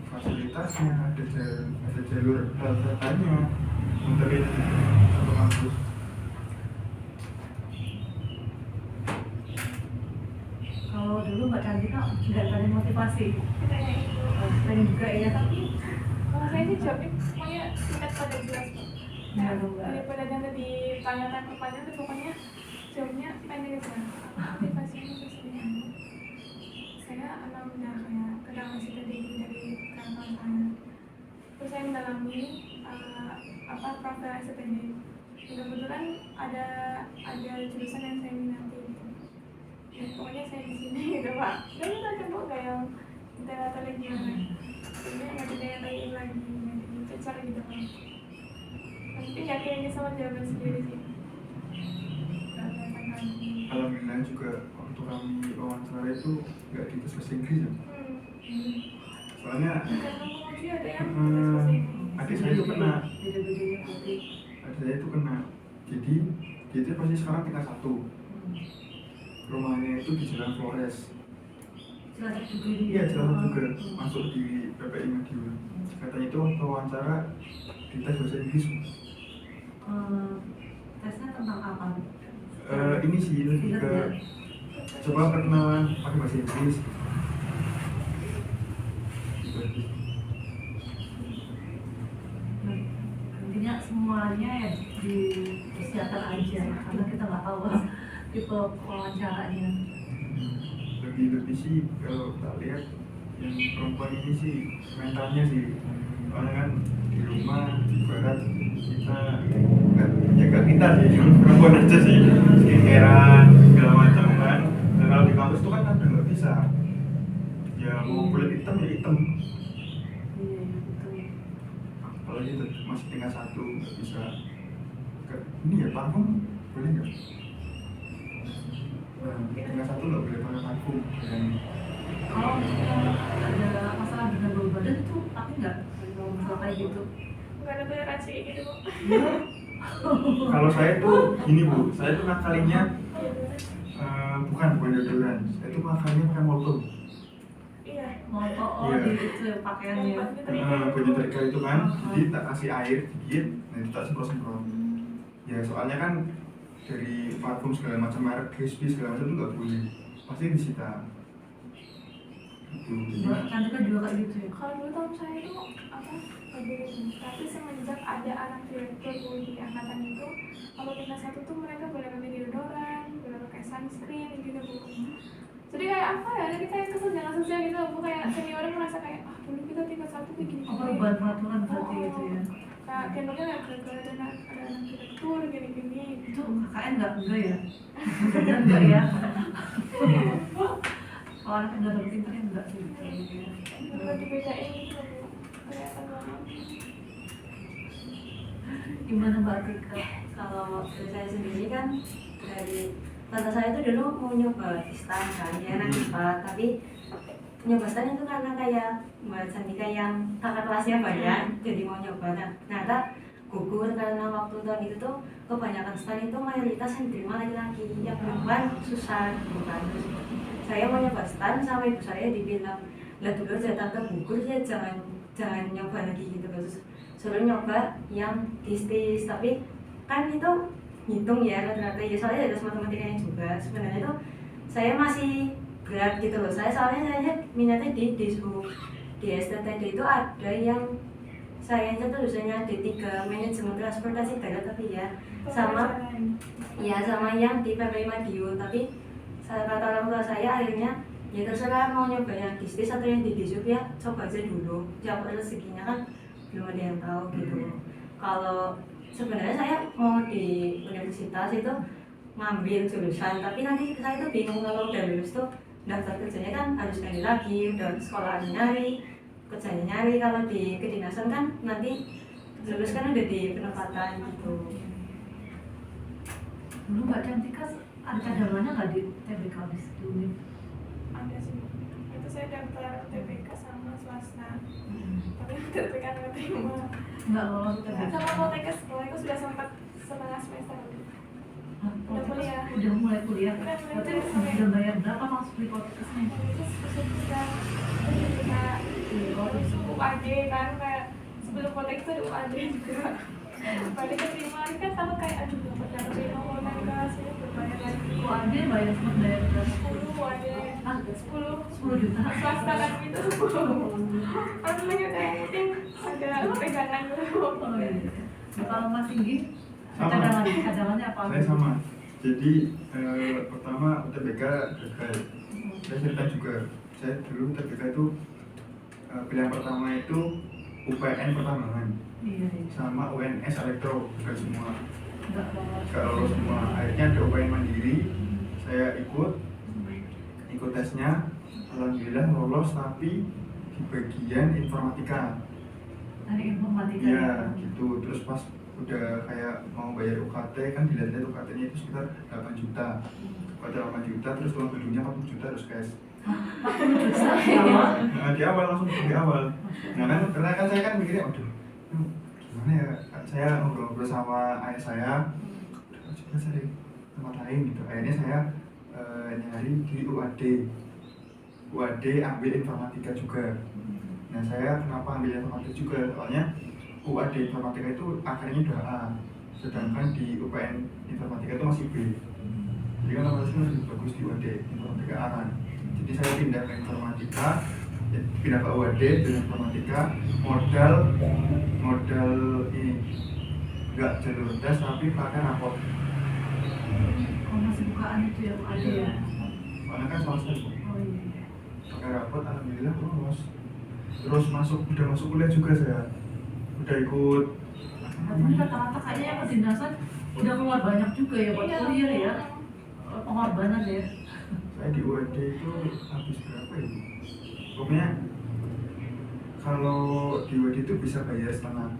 S2: fasilitasnya ada jalur rel keretanya, muterin satu kampus.
S1: Kalau dulu Mbak Cantika nggak tanya motivasi,
S3: Tanya itu.
S1: tanya juga ya.
S3: Tapi kalau saya sih jawabnya semuanya singkat pada jelas kok.
S1: Iya,
S3: Nah,
S1: Mbak.
S3: daripada nanti ditanyakan pertanyaan itu pokoknya jawabnya pendek aja. Motivasinya sesuai. Saya emang udah kayak kenal masih tadi dari kawan-kawan saya. Terus saya mendalami profil SPD. Kebetulan ada jurusan yang saya minati gitu. Ya, pokoknya saya di sini gitu Pak. Dan kita coba kayak yang kita lagi gimana. Jadi nggak ditanya-tanyain lagi, cecar gitu Pak. Tapi yakin aja sama jawaban sendiri sih. Nggak kelihatan lagi.
S2: Alhamdulillah juga waktu kami wawancara itu nggak di tes bahasa Inggris ya. Soalnya
S3: Karena penguji ada yang tulis bahasa Inggris.
S2: adik saya itu kena,
S1: Beda-bedanya putih.
S2: adik saya itu kena. Jadi dia itu pasti sekarang tingkat 1. Rumahnya itu di Jalan Flores.
S1: Cilacap juga ini.
S2: Iya, Jalan juga masuk di PPI Madiun. Katanya itu waktu wawancara di tes bahasa Inggris.
S1: Tesnya tentang apa?
S2: Ini sih lebih ke coba perkenalan pakai bahasa Inggris.
S1: Intinya semuanya ya dipersiapkan aja karena kita nggak tahu tipe wawancaranya.
S2: Lebih sih kalau tak lihat yang perempuan ini sih mentalnya sih, soalnya kan di rumah ibarat kita nggak jaga kita sih, yang perempuan aja sih, skincarean segala macam kan. Dan kalau di kampus tuh kan kadang nggak bisa, ya mau kulit hitam ya hitam,
S1: Iya betul.
S2: apalagi masih tingkat 1 nggak bisa. Ini ya parfum boleh nggak? Tingkat 1 nggak boleh pakai parfum. Dan
S1: Kalau ada masalah dengan bau badan itu tapi nggak kalau masalah kayak gitu.
S3: Nggak ada toleransi kayak gitu Bu.
S2: kalau saya tuh gini Bu, saya tuh ngakalinya bukan deodoran, saya tuh ngakalinya pakai molto.
S3: Iya.
S1: Mau
S2: Iya.
S1: di itu ya, pakaiannya.
S2: Baju terika itu kan, jadi tak kasih air sedikit, nah itu tak semprot-semprot. Ya soalnya kan dari parfum segala macam merek crispy segala macam itu nggak boleh, pasti disita. Itu.
S1: Mbak Cantika juga kayak gitu ya.
S3: Kalau dulu tahun saya itu apa nggak boleh Bu. Tapi semenjak ada anak direktur Bu di angkatan itu, kalau tingkat 1 tuh mereka boleh pakai deodoran, boleh pakai sunscreen gitu Bu. Jadi kayak apa ya? Jadi kayak kesenjangan sosial gitu Bu, kayak seniornya merasa kayak dulu kita tingkat 1 kayak gini.
S1: Oh, perubahan peraturan berarti gitu ya.
S3: Kayak kendoknya gara-gara ada anak direktur gini-gini.
S1: Itu KKN enggak ya? Enggak ya. Kalau anak udah pintar ya enggak sih gitu ya.
S3: Kalau dibedain gitu Bu, kelihatan banget.
S1: Gimana Mbak Tika?
S5: Kalau dari saya sendiri kan dari tante saya itu dulu mau nyoba stan kan, dia anak IPA, tapi nyoba stan itu karena kayak Mbak Cantika yang kakak kelasnya banyak, jadi mau nyoba. Nah, ternyata gugur karena waktu tahun itu tuh kebanyakan stan itu mayoritas yang diterima laki-laki, yang perempuan susah bukan. Saya mau nyoba stan sama ibu saya dibilang, lah dulu aja tante gugur ya jangan nyoba lagi gitu, terus suruh nyoba yang tistis, tapi kan itu ngitung ya rata-rata ya, soalnya ada matematikanya juga. Sebenarnya tuh saya masih berat gitu loh, soalnya minatnya di DISU. Di STTD itu ada yang saya tuh jurusannya D3 manajemen transportasi darat, tapi ya sama yang di PP Madiun, tapi kata orang tua saya akhirnya ya terserah mau nyoba yang distis atau yang di DISU ya coba aja dulu, jawab rezekinya kan belum ada yang tahu gitu. Kalau sebenarnya saya mau di universitas itu ngambil jurusan, tapi nanti saya tuh bingung kalau udah lulus tuh daftar kerjanya kan harus ganti lagi, udah sekolah nyari, kerjanya nyari. Kalau di kedinasan kan nanti lulus kan udah di penempatan gitu.
S1: Dulu Mbak Cantika ada cadangannya nggak di TBK di UNIF?
S3: Ada sih, itu saya daftar TBK sama swasta, tapi TBK nggak terima.
S1: Nggak lolos TBK.
S3: Sama Poltekkes, itu sudah sempat setengah semester. Udah kuliah.
S1: Udah mulai kuliah.
S3: Udah mulai
S1: Berarti
S3: kuliah.
S1: udah bayar berapa masuk di Poltekkes nih?
S3: Itu sudah terus UAD kan, kayak sebelum Poltekkes itu ada UAD juga. UAD keterima kan sama kayak aduh dapat dari Poltekkes ini berbayar lagi.
S1: UAD bayar sempat bayar berapa?
S3: 10 UAD,
S1: 10 juta.
S3: swasta kan itu 10. Aku lagi kayak mungkin ada pegangan dulu.
S1: Oh iya. Kalau Mas tinggi
S2: Sama.
S1: cadangannya apa?
S2: Saya sama. Jadi pertama UTBK gagal. Saya cerita juga. Saya dulu UTBK itu pilihan pertama itu UPN pertambangan
S1: Iya.
S2: sama UNS elektro, gagal semua.
S1: Nggak lolos.
S2: Gak lolos semua. Akhirnya ada UPN mandiri. Saya ikut tesnya. Alhamdulillah lolos, tapi di bagian informatika.
S1: Dari informatika.
S2: Iya gitu. Terus pas udah kayak mau bayar UKT kan dilihat UKT-nya itu sekitar 8 juta. UKT 8 juta, terus uang gedungnya 40 juta terus cash.
S1: 40 juta ya.
S2: Nah, di awal langsung di awal. Nah kan karena kan saya kan mikirnya, aduh gimana ya, saya ngobrol-ngobrol sama ayah saya, udah coba cari tempat lain gitu. Akhirnya saya nyari di UAD ambil informatika juga. Nah saya kenapa ambil informatika juga, soalnya UAD informatika itu akarnya udah A, sedangkan di UPN informatika itu masih B. Jadi kan otomatis lebih bagus di UAD informatika A kan. Jadi saya pindah ke informatika, pindah ke UAD dengan informatika, modal ini enggak jalur tes tapi pakai raport.
S1: Oh masih bukaan itu ya UAD ya.
S2: Soalnya kan swasta Bu.
S1: Oh iya.
S2: Pakai raport, alhamdulillah lolos. Terus udah masuk kuliah juga saya. Udah ikut.
S1: Tapi rata-rata kayaknya yang kedinasan udah keluar banyak juga ya buat kuliah ya. Pengorbanan ya.
S2: Saya di UAD itu habis berapa ya? Pokoknya kalau di UAD itu bisa bayar setengah.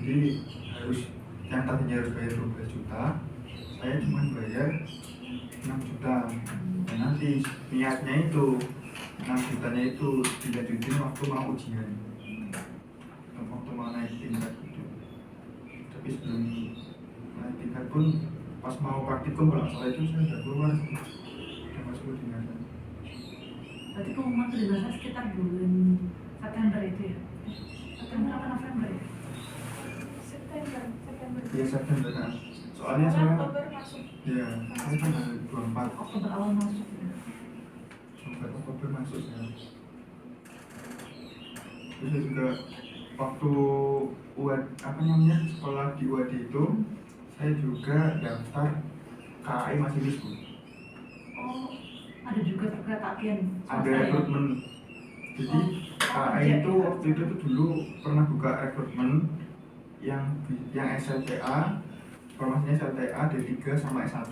S2: Jadi harus yang tadinya harus bayar 12 juta, saya cuma bayar 6 juta. Dan nanti niatnya itu 6 jutanya itu dilanjutin waktu mau ujian, waktu mau naik tingkat gitu. Tapi sebelum naik tingkat pun pas mau praktikum kalau salah itu saya udah keluar, udah masuk ke dinasan.
S1: Berarti pengumuman kedinasan sekitar bulan September itu ya? September apa November ya?
S3: September.
S2: Iya September kan. Soalnya saya
S3: Oktober masuk.
S2: ya saya tanggal 24
S1: Oktober awal masuk ya.
S2: sampai Oktober masuk ya. Terus saya juga waktu sekolah di UAD itu saya juga daftar KAI masinis Bu.
S1: Oh, ada juga kereta apian.
S2: Ada rekrutmen. Jadi KAI itu waktu itu tuh dulu pernah buka rekrutmen yang SLTA, formasinya SLTA D3 sama S1.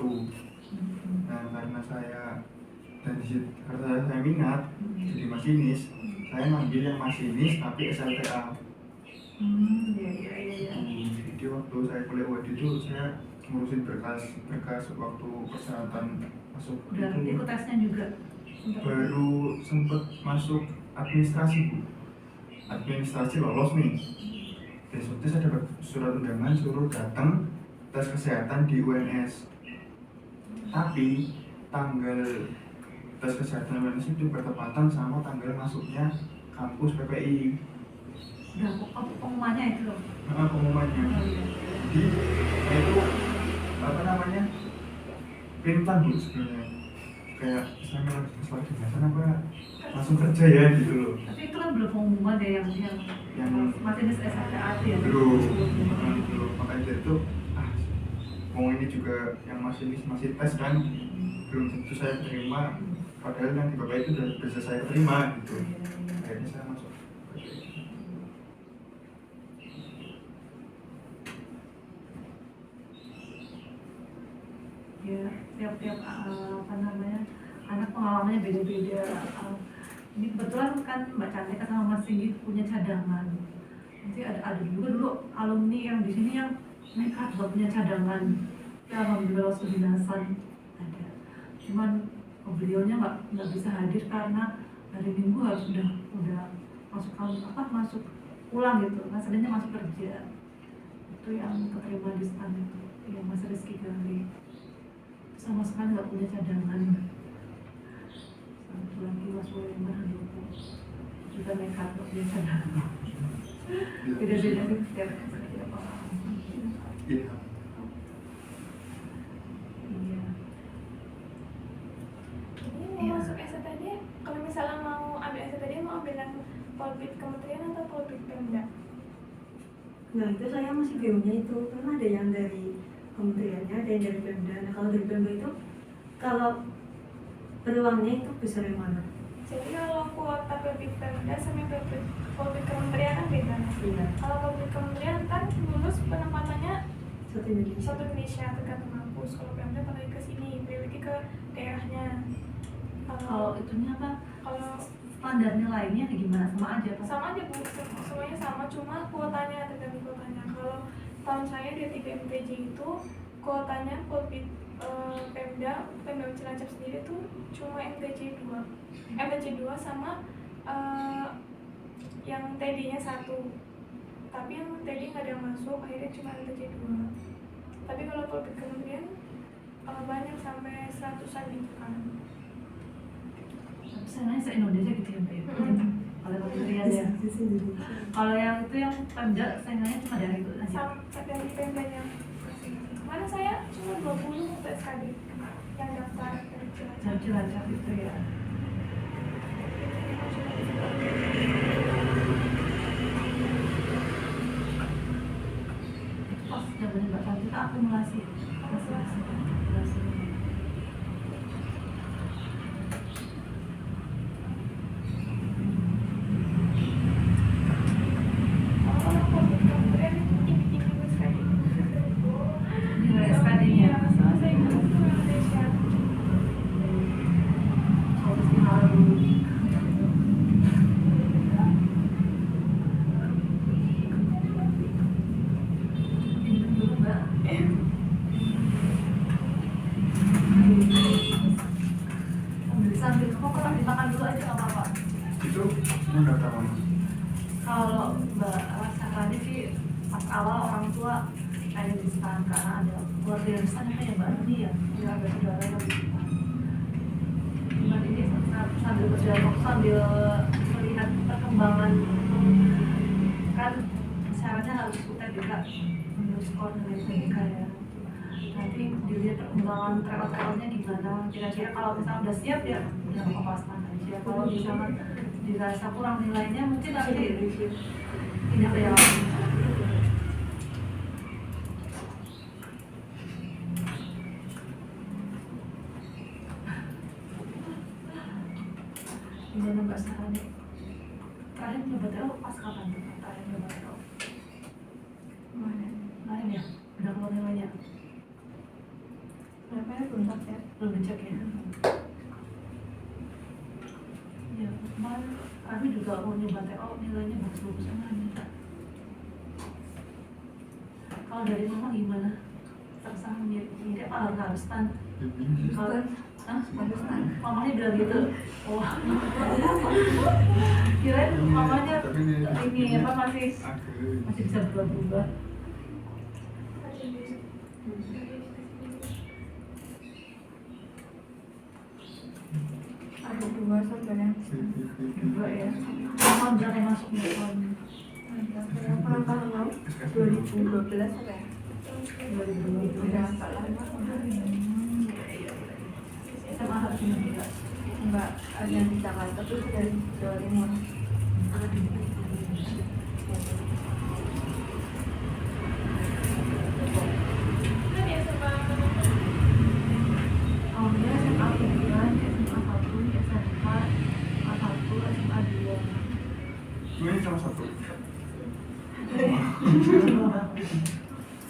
S2: Nah karena saya minat jadi masinis, saya ngambil yang masinis tapi SLTA.
S1: Iya.
S2: Jadi waktu saya kuliah UAD itu saya ngurusin berkas waktu persyaratan masuk
S1: Udah
S2: itu
S1: ikut tesnya juga.
S2: baru sempet masuk administrasi Bu. Administrasi lolos nih, besok itu saya dapat surat undangan suruh datang tes kesehatan di UNS. Tapi tanggal tes kesehatan UNS itu bertepatan sama tanggal masuknya kampus PPI.
S1: Udah pengumumannya itu loh.
S2: Pengumumannya.
S1: Oh, iya.
S2: Jadi itu apa namanya, pintar bu sebenarnya, kayak saya lagi di sana apa langsung kerja ya gitu loh.
S1: Tapi itu kan belum pengumuman deh yang masinis SHPAT ya.
S2: Belum, makanya dari itu mau ini juga yang masih tes kan, belum tentu saya terima, padahal yang di bapak itu udah bisa saya terima gitu. Akhirnya saya masuk.
S1: Ya, tiap-tiap apa namanya, anak pengalamannya beda-beda. Ini kebetulan kan Mbak Cantika sama Mas Singgi punya cadangan. Nanti ada juga dulu alumni yang di sini yang nekat buat punya cadangan. Ya alhamdulillah lolos kedinasan ada. Cuman beliaunya nggak bisa hadir karena hari Minggu harus udah masuk pulang gitu. Mas adanya masuk kerja. Itu yang keterima di stand itu, yang Mas Rizky Gali. Sama sekali nggak punya cadangan. Satu lagi Mas Wema juga nekat nggak punya cadangan. Beda-beda sih setiap orang.
S2: Iya.
S1: Iya.
S3: Ini mau masuk STD, kalau misalnya mau ambil STD mau ambil yang Polbit Kementerian atau Polbit Pemda?
S5: Nah itu saya masih bingungnya itu, karena ada yang dari kementeriannya, ada yang dari Pemda. Nah kalau dari Pemda itu, kalau peluangnya itu besar yang mana?
S3: Jadi kalau kuota Polbit Pemda sama Polbit Kementerian kan beda.
S5: Iya.
S3: Kalau Polbit Kementerian kan lulus penempatannya
S5: Satu Indonesia.
S3: satu Indonesia tergantung kampus. Kalau Pemda balik ke sini, balik ke daerahnya.
S1: Kalau itunya apa?
S3: Kalau
S1: Standar nilainya kayak gimana? Sama aja Pak?
S3: sama aja bu, semuanya sama, cuma kuotanya tergantung kuotanya. Kalau tahun saya di 3 MTJ itu kuotanya Polbit Pemda Cilacap sendiri tuh cuma MTJ 2 sama yang TD-nya 1, tapi yang TD nggak ada yang masuk, akhirnya cuma MTJ 2. Tapi kalau Polbit Kementerian banyak sampai 100-an gitu kan.
S1: Saingannya se-Indonesia gitu ya Mbak ya? Kalau kementerian ya. Kalau yang itu yang Pemda saingannya cuma dari itu aja.
S3: Sampai dari Pemdanya. Kemarin saya cuma 20 untuk SKD yang daftar dari Cilacap.
S1: Cilacap itu ya. Pas zaman Mbak Cantika akumulasi.
S3: Kalau Polbit Kementerian itu tinggi-tinggi bu SKD.
S1: Nilai SKD-nya.
S3: Sama saya ingat seluruh Indonesia.
S1: Soal meski haru. Ini dulu Mbak. Sambil kok kalau dimakan dulu aja nggak apa-apa.
S2: Itu mendaftar mana?
S1: Kalau Mbak rasakannya sih pas awal orang tua ada di stand karena ada keluarga yang di stand kayak Mbak Nuni ya, ada saudara yang di stand. Cuman ini sambil berdialog sambil melihat perkembangan kan syaratnya harus UTBK menurut skor dan UTBK ya. Nanti dilihat perkembangan track-tracknya gimana. Kira-kira kalau misalnya udah siap ya udah kepastian aja. Kalau misalnya dirasa kurang nilainya mungkin nanti direview pindah ke yang lain. Gimana Mbak Sarani? Terakhir nyoba TO pas kapan tuh? Terakhir nyoba TO? Kemarin ya? Udah keluar nilainya?
S4: Berapa ya belum ya?
S1: Belum ngecek ya? Ya, kemarin kami juga mau nyoba TO, nilainya bagus-bagusan aja. Kalau dari mama gimana? Terserah mirip apa harus stand? Hah? Mamanya bilang gitu. Oh. Kirain mamanya
S2: Tapi ini
S1: ini apa masih
S2: aku
S1: bisa berubah-ubah.
S4: Ada 2 sebenarnya.
S1: Enggak ya. Mama berani masuk depan.
S4: Ulang tahun mau 2012 apa ya?
S1: 2012.
S4: Udah agak lama.
S1: SMA harus juga.
S4: Enggak ada yang di Jakarta terus dari Jawa Timur.
S3: Kan ya sama
S1: Awalnya SMA 9, SMA 1, SMK A1, SMA 2.
S2: ini sama satu.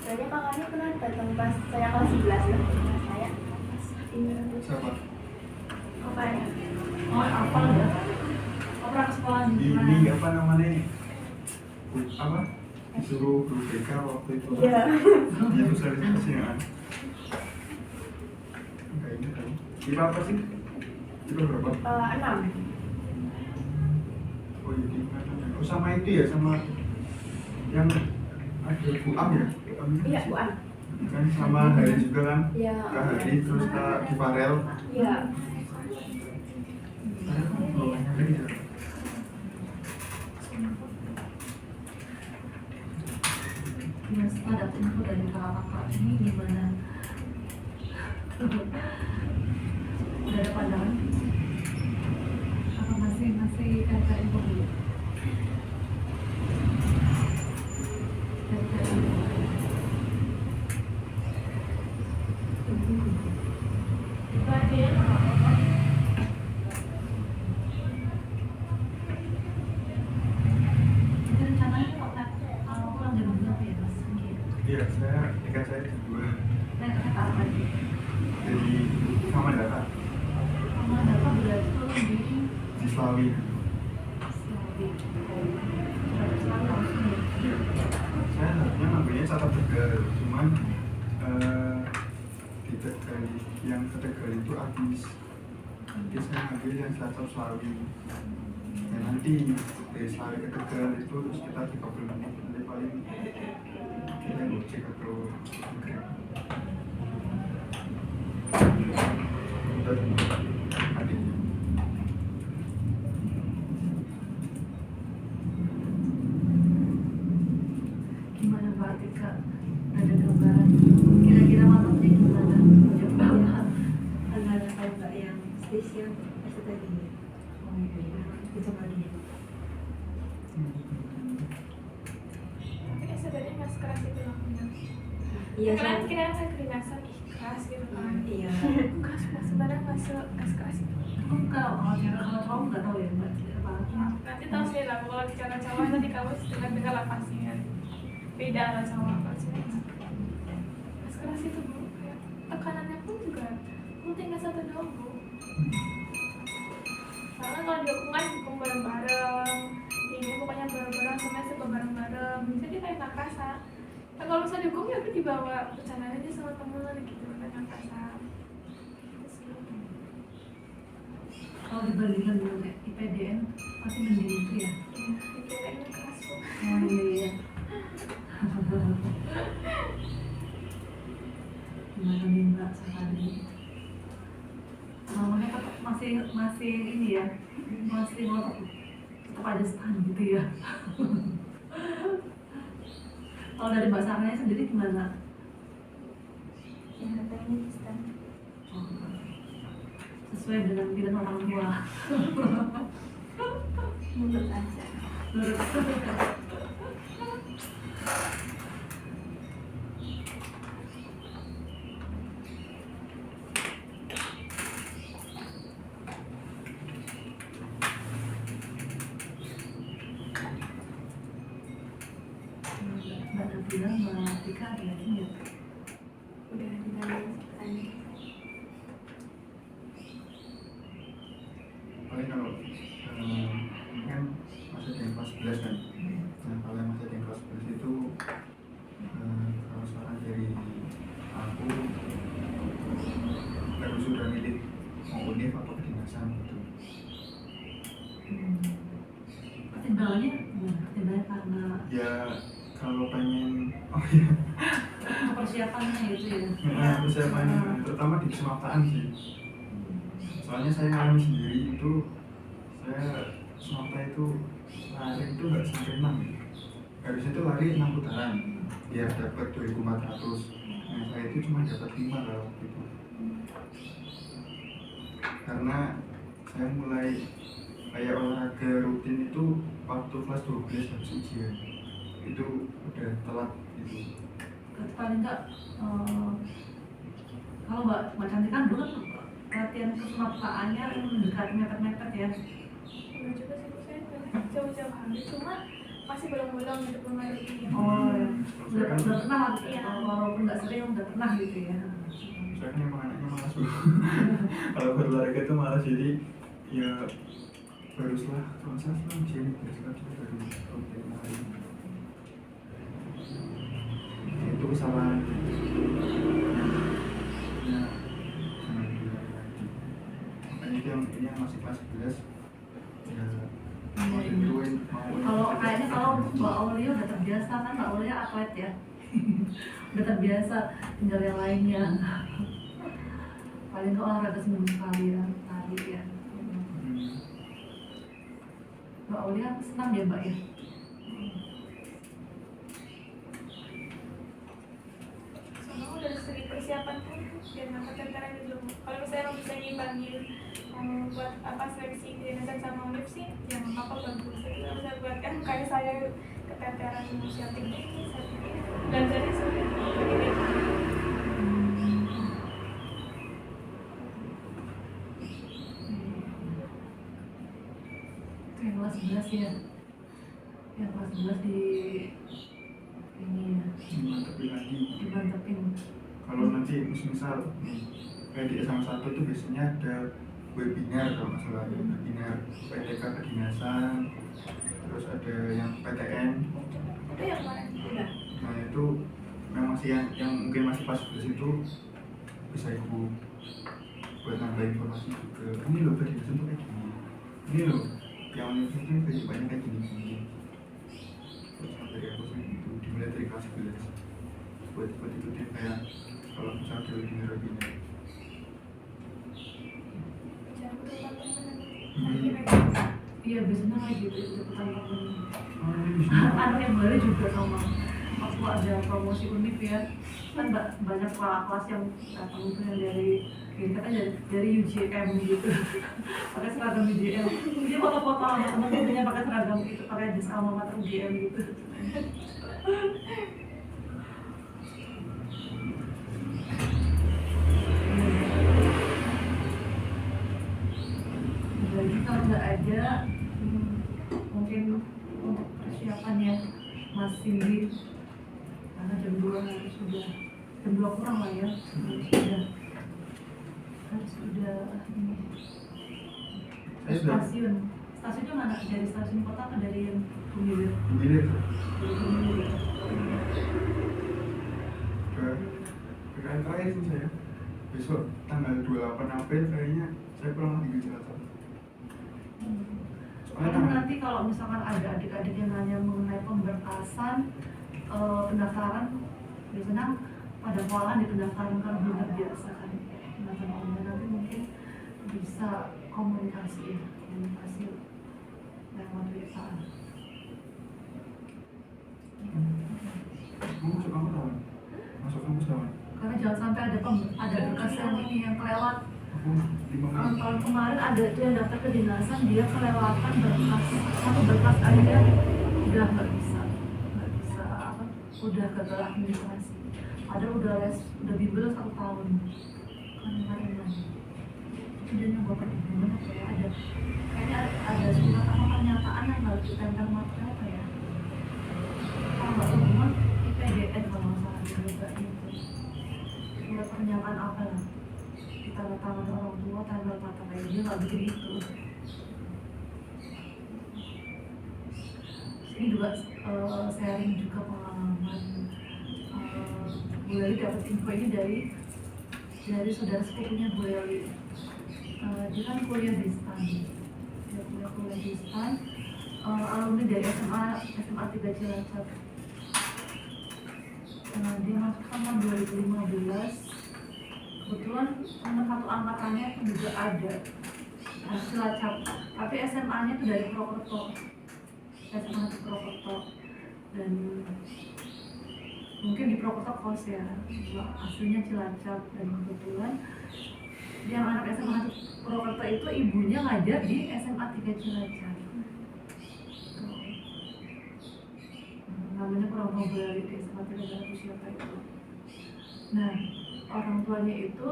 S4: Kayaknya kakaknya pernah datang pas saya kelas 11 ya. Saya
S2: Siapa?
S4: apa ya?
S1: Oh, apa ya? Oh, pernah ke sekolah di mana?
S2: Ini apa namanya? Apa? Disuruh guru BK waktu itu.
S4: Iya.
S2: Dia sosialisasi ya. Kayaknya kan. IPA apa sih? IPA berapa?
S4: 6.
S2: Oh iya, oh sama itu ya, sama yang ada Buam ya?
S4: Iya, Buan.
S2: Kan sama Hari juga kan?
S4: Iya.
S2: Kak Hari terus Kak Kiparel.
S4: Iya.
S2: Oh, lagi ya.
S1: Ya, setelah dapat info dari kakak ini gimana? Udah ada pandangan? Apa masih cari info dulu? Cari info.
S3: bagian
S1: Jadi rencananya kalau pulang jam berapa ya mas?
S2: Iya, tingkat saya dua.
S1: Naik kereta apa lagi?
S2: Jadi sama data
S1: Sama data berarti turun
S2: di Slawi.
S1: Slawi. Berarti Slawi langsung ya?
S2: Iya. Saya harusnya ngambilnya satu Tegal, cuman di Tegal yang ke Tegal itu habis. Jadi saya ngambil yang Selatan Slawi. Dan nanti dari Slawi ke Tegal itu sekitar 30 menit. Nanti paling kita ngecek atau Grab. Udah adiknya.
S1: Gimana Mbak Atika? Ada gambaran kira-kira malamnya gimana? Jam berapa?
S5: Ada kayak yang spesial pasti tadi.
S1: Oh iya, itu lagi.
S3: mungkin sebenarnya nggak sekeras itu lakunya.
S5: Iya,
S3: Kalian
S5: sama.
S3: kira saya kedinasan ikhlas gitu kan?
S5: Iya.
S3: Enggak, sebenarnya nggak sekeras itu.
S1: Enggak, kalau kamu nggak tahu ya Mbak. Apa?
S3: Nanti tahu sendiri lah kalau bicara cowok nanti kamu dengar lah pasti kan. Beda lah sama pasti. Nggak sekeras itu bu. Kayak tekanannya pun juga penting nggak satu doang bu. Soalnya kalau dihukum kan hukum bareng-bareng. Ini pokoknya bareng-bareng semuanya serba bareng-bareng. Jadi kayak nggak kerasa. Nah, kalau misalnya dihukum ya udah dibawa bercanda aja sama temen gitu kan nggak kerasa. Gitu sih.
S1: Kalau dibandingkan dengan IPDN pasti mending itu ya.
S3: Itu kayaknya keras bu.
S1: Oh iya. Gimana nih Mbak sekali? Namanya tetap masih ini ya, masih mau tetap ada stand gitu ya. Kalau dari Mbak Sarnanya sendiri gimana?
S4: Ya pengen stand.
S1: Oh, sesuai dengan pilihan orang tua.
S4: Menurut aja.
S1: Mbak Nabila, Mbak Tika ada lagi nggak?
S4: Udah ditanya tanya.
S2: Paling kalau ini kan masih di kelas 11 kan. Nah kalau yang masih di kelas 11 itu kalau saran dari aku baru sudah milih univ atau kedinasan gitu.
S1: Pertimbangannya gimana? Pertimbangannya karena
S2: Ya kalau pengen
S1: untuk persiapannya gitu ya.
S2: persiapannya terutama di kesemaptaan sih. Soalnya saya ngalami sendiri itu, saya semapta itu lari itu nggak sampai 6, harusnya itu lari 6 putaran biar dapat 2.400. Nah saya itu cuma dapat 5 kalau waktu itu, karena saya mulai kayak olahraga rutin itu waktu kelas 12 habis ujian, itu udah telat gitu.
S1: Paling enggak kalau Mbak Cantik kan dulu kan latihan kesemaptaannya mendekati mepet-mepet ya.
S3: Enggak juga sih, saya banyak jauh-jauh hari, cuma masih bolong-bolong gitu, belum ada rutin.
S1: Oh ya, udah
S3: Iya.
S1: pernah walaupun nggak sering udah pernah gitu ya.
S2: Saya kan emang anaknya malas dulu. Kalau berolahraga itu malas, jadi ya baru setelah ujian baru rutin hari. Itu kesalahan ya, jangan diulangi lagi. Makanya itu yang ini yang masih kelas 11 ya mau tentuin mau
S1: Kalau kayaknya kalau Mbak Aulia udah terbiasa kan, Mbak Aulia atlet ya. Udah terbiasa, tinggal yang lainnya. Paling nggak olahraga seminggu sekali ya, tadi ya. Mbak Aulia senang ya Mbak ya.
S3: Soalnya dari segi persiapan pun biar nggak keteteran gitu. Kalau misalnya mau bisa ngimbangin buat apa seleksi kedinasan sama univ sih, yang apa bagus. Tapi kalau bisa buat kan kayak saya keteteran mau siapin ini, siapin ini, belajarnya sulit.
S1: Yang kelas 11 ya. Yang kelas 11 di ini ya,
S2: dimantepin lagi.
S1: dimantepin.
S2: Kalau nanti misal nih kayak di SMA 1 itu biasanya ada webinar, kalau nggak salah ada webinar PTK kedinasan, terus ada yang PTN.
S3: Itu yang mana?
S4: Udah.
S2: Nah itu yang masih yang mungkin masih pas di situ bisa ikut buat nambah informasi juga. Ini loh kedinasan tuh kayak gini, ini loh yang universitas itu banyak kayak gini. Terus dari aku sih itu dimulai dari kelas 11 buat ikutin kayak kalau misal ada webinar.
S3: Jangan lupa teman-teman.
S1: Iya biasanya kayak gitu ikutan temen.
S2: Oh, ini bisa.
S1: Anak yang boleh juga sama waktu ada promosi univ ya, kan banyak kelas yang datang itu yang dari dari UJM gitu. Pakai seragam UJM, dia foto-foto sama temen-temennya pakai seragam itu, pakai jas alma mater UJM gitu. Jadi kalau nggak ada mungkin untuk persiapan ya Mas Cindy, karena jam 2 harus sudah, jam 2 kurang lah ya, harus sudah ini
S2: Saya sudah
S1: stasiunnya mana, dari stasiun kota atau dari yang Gumilir?
S2: Gumilir
S1: Dari Gumilir ya.
S2: ke terakhir sih saya besok tanggal 28 April kayaknya saya pulang lagi ke Cilacap.
S1: Karena nanti kalau misalkan ada adik-adik yang nanya mengenai pemberkasan pendaftaran, biasanya pada pola di pendaftaran kan belum terbiasa kan pendaftaran online, nanti mungkin bisa komunikasi lewat WA.
S2: Kamu masuk kampus kawan? Masuk kampus kawan?
S1: Karena jangan sampai ada berkas yang ini yang kelewat.
S2: Aku 5 menit.
S1: Tahun kemarin ada itu yang daftar kedinasan, dia kelewatan berkas, satu berkas aja udah nggak bisa apa, udah gagal administrasi. Ada udah bimbel 1 tahun kan kemarin lagi. Dia nyoba perhubungan apa ya, kayaknya ada surat apa pernyataan yang harus ditempel materi apa ya. Kalau nggak hubungan IPDN kalau nggak salah juga itu. Surat pernyataan apa lah, tanda tangan orang tua, tanda mata kayak dia nggak bikin itu. Ini juga sharing juga pengalaman. Bu Eli dapat info ini dari saudara sepupunya Bu Eli. Dia kan kuliah di STAN, dia kuliah di STAN, alumni dari SMA 3 Cilacap. Dia masuk tahun 2015. Kebetulan teman satu angkatannya itu juga ada Cilacap, tapi SMA-nya itu dari Purwokerto, SMA di Purwokerto, dan mungkin di Purwokerto kos ya, aslinya Cilacap. Dan kebetulan yang anak SMA Purwokerto itu ibunya ngajar di SMA 3 Cilacap. Namanya kurang ngobrol di SMA 3 Cilacap siapa itu. Nah, orang tuanya itu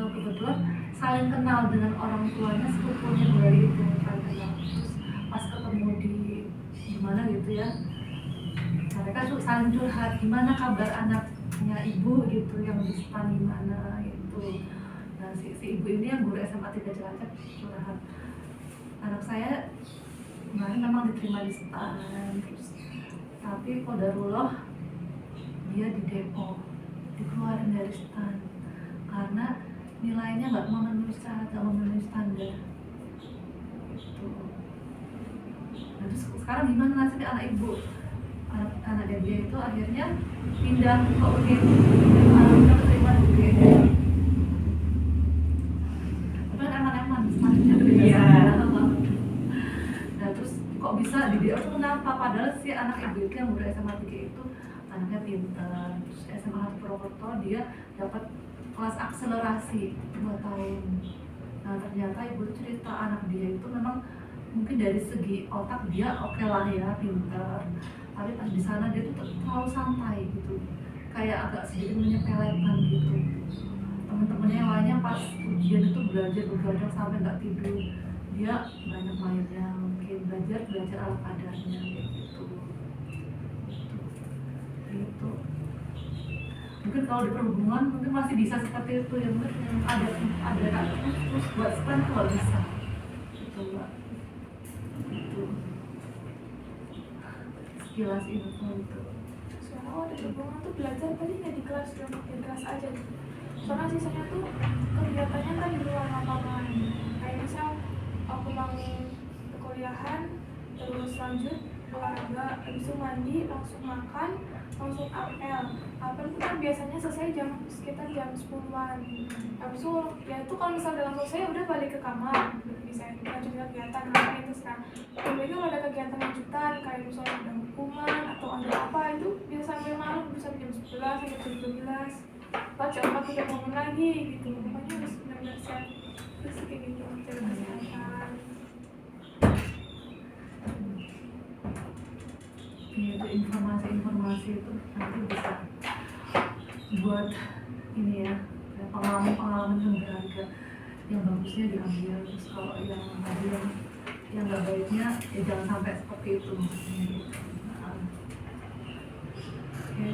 S1: kebetulan saling kenal dengan orang tuanya, sepupunya dari itu saling kenal. Terus pas ketemu di gimana gitu ya, mereka tuh saling curhat gimana kabar anaknya ibu gitu yang di STAN gimana gitu. Nah si ibu ini yang guru SMA 3 Cilacap curhat, anak saya kemarin memang diterima di STAN, terus tapi qadarullah dia di DO, dikeluarin dari STAN karena nilainya nggak memenuhi syarat, nggak memenuhi standar gitu. Nah, terus sekarang gimana nasibnya anak ibu, anak dia itu akhirnya pindah ke UGM, pindah keterima di UGM. Tapi kan eman-eman semuanya beda. Nah terus kok bisa di DO itu kenapa? Padahal si anak ibu itu yang udah SMA 3 itu anaknya pintar. Terus SMA 1 Purwokerto dia dapat kelas akselerasi 2 tahun. Nah ternyata ibu cerita anak dia itu memang mungkin dari segi otak dia oke lah ya, pintar, tapi pas di sana dia tuh terlalu santai gitu, kayak agak sedikit menyepelekan gitu. Teman-temannya yang lainnya pas ujian itu belajar begadang sampai nggak tidur, dia banyak mainnya, mungkin belajar ala kadarnya gitu. Gitu. Mungkin kalau di perhubungan mungkin masih bisa seperti itu ya, mungkin yang ada terus buat STAN tuh nggak bisa gitu mbak. Itu sekilas info itu.
S3: Soalnya waktu perhubungan tuh belajar tadi nggak di kelas, cuma di kelas aja. Soalnya sisanya tuh kegiatannya kan di luar lapangan. Kayak misal aku pulang ke kuliahan, terus lanjut olahraga, habis itu mandi, langsung makan, langsung apel. Apel itu kan biasanya selesai sekitar jam 10-an. Habis itu ya itu kalau misalnya udah selesai udah balik ke kamar, bisa lanjut kegiatan apa itu sekarang. Kemudian kalau ada kegiatan lanjutan kayak misalnya ada hukuman atau ada apa itu bisa sampai malam, bisa jam 11 sampai jam 12. Pas jam 4 udah bangun lagi gitu. Pokoknya harus benar-benar siap. Terus kayak gitu jaga kesehatan.
S1: Ya, itu informasi itu nanti bisa buat ini ya, pengalaman yang berharga, yang bagusnya diambil. Terus kalau yang tadi yang nggak baiknya ya jangan sampai seperti itu maksudnya gitu. Oke,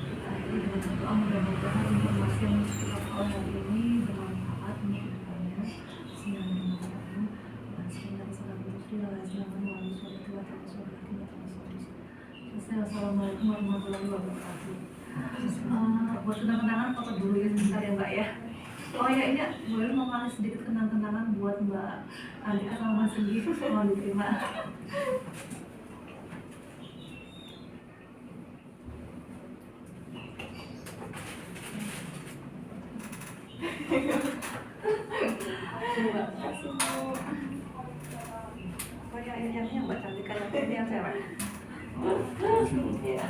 S1: kita akhiri dengan doa, mudah-mudahan informasi yang kita tahu hari ini bermanfaat untuk kedepannya. Bismillahirrahmanirrahim. Assalamualaikum warahmatullahi wabarakatuh. Buat kenang-kenangan foto dulu ya sebentar ya mbak ya. Oh ya, ini boleh mau ngasih sedikit kenang-kenangan buat Mbak Andika sama Mas Singgi, mohon diterima. Oh ya, yang Mbak cantik kan, yang cewek.
S2: Terima kasih.
S1: Iya.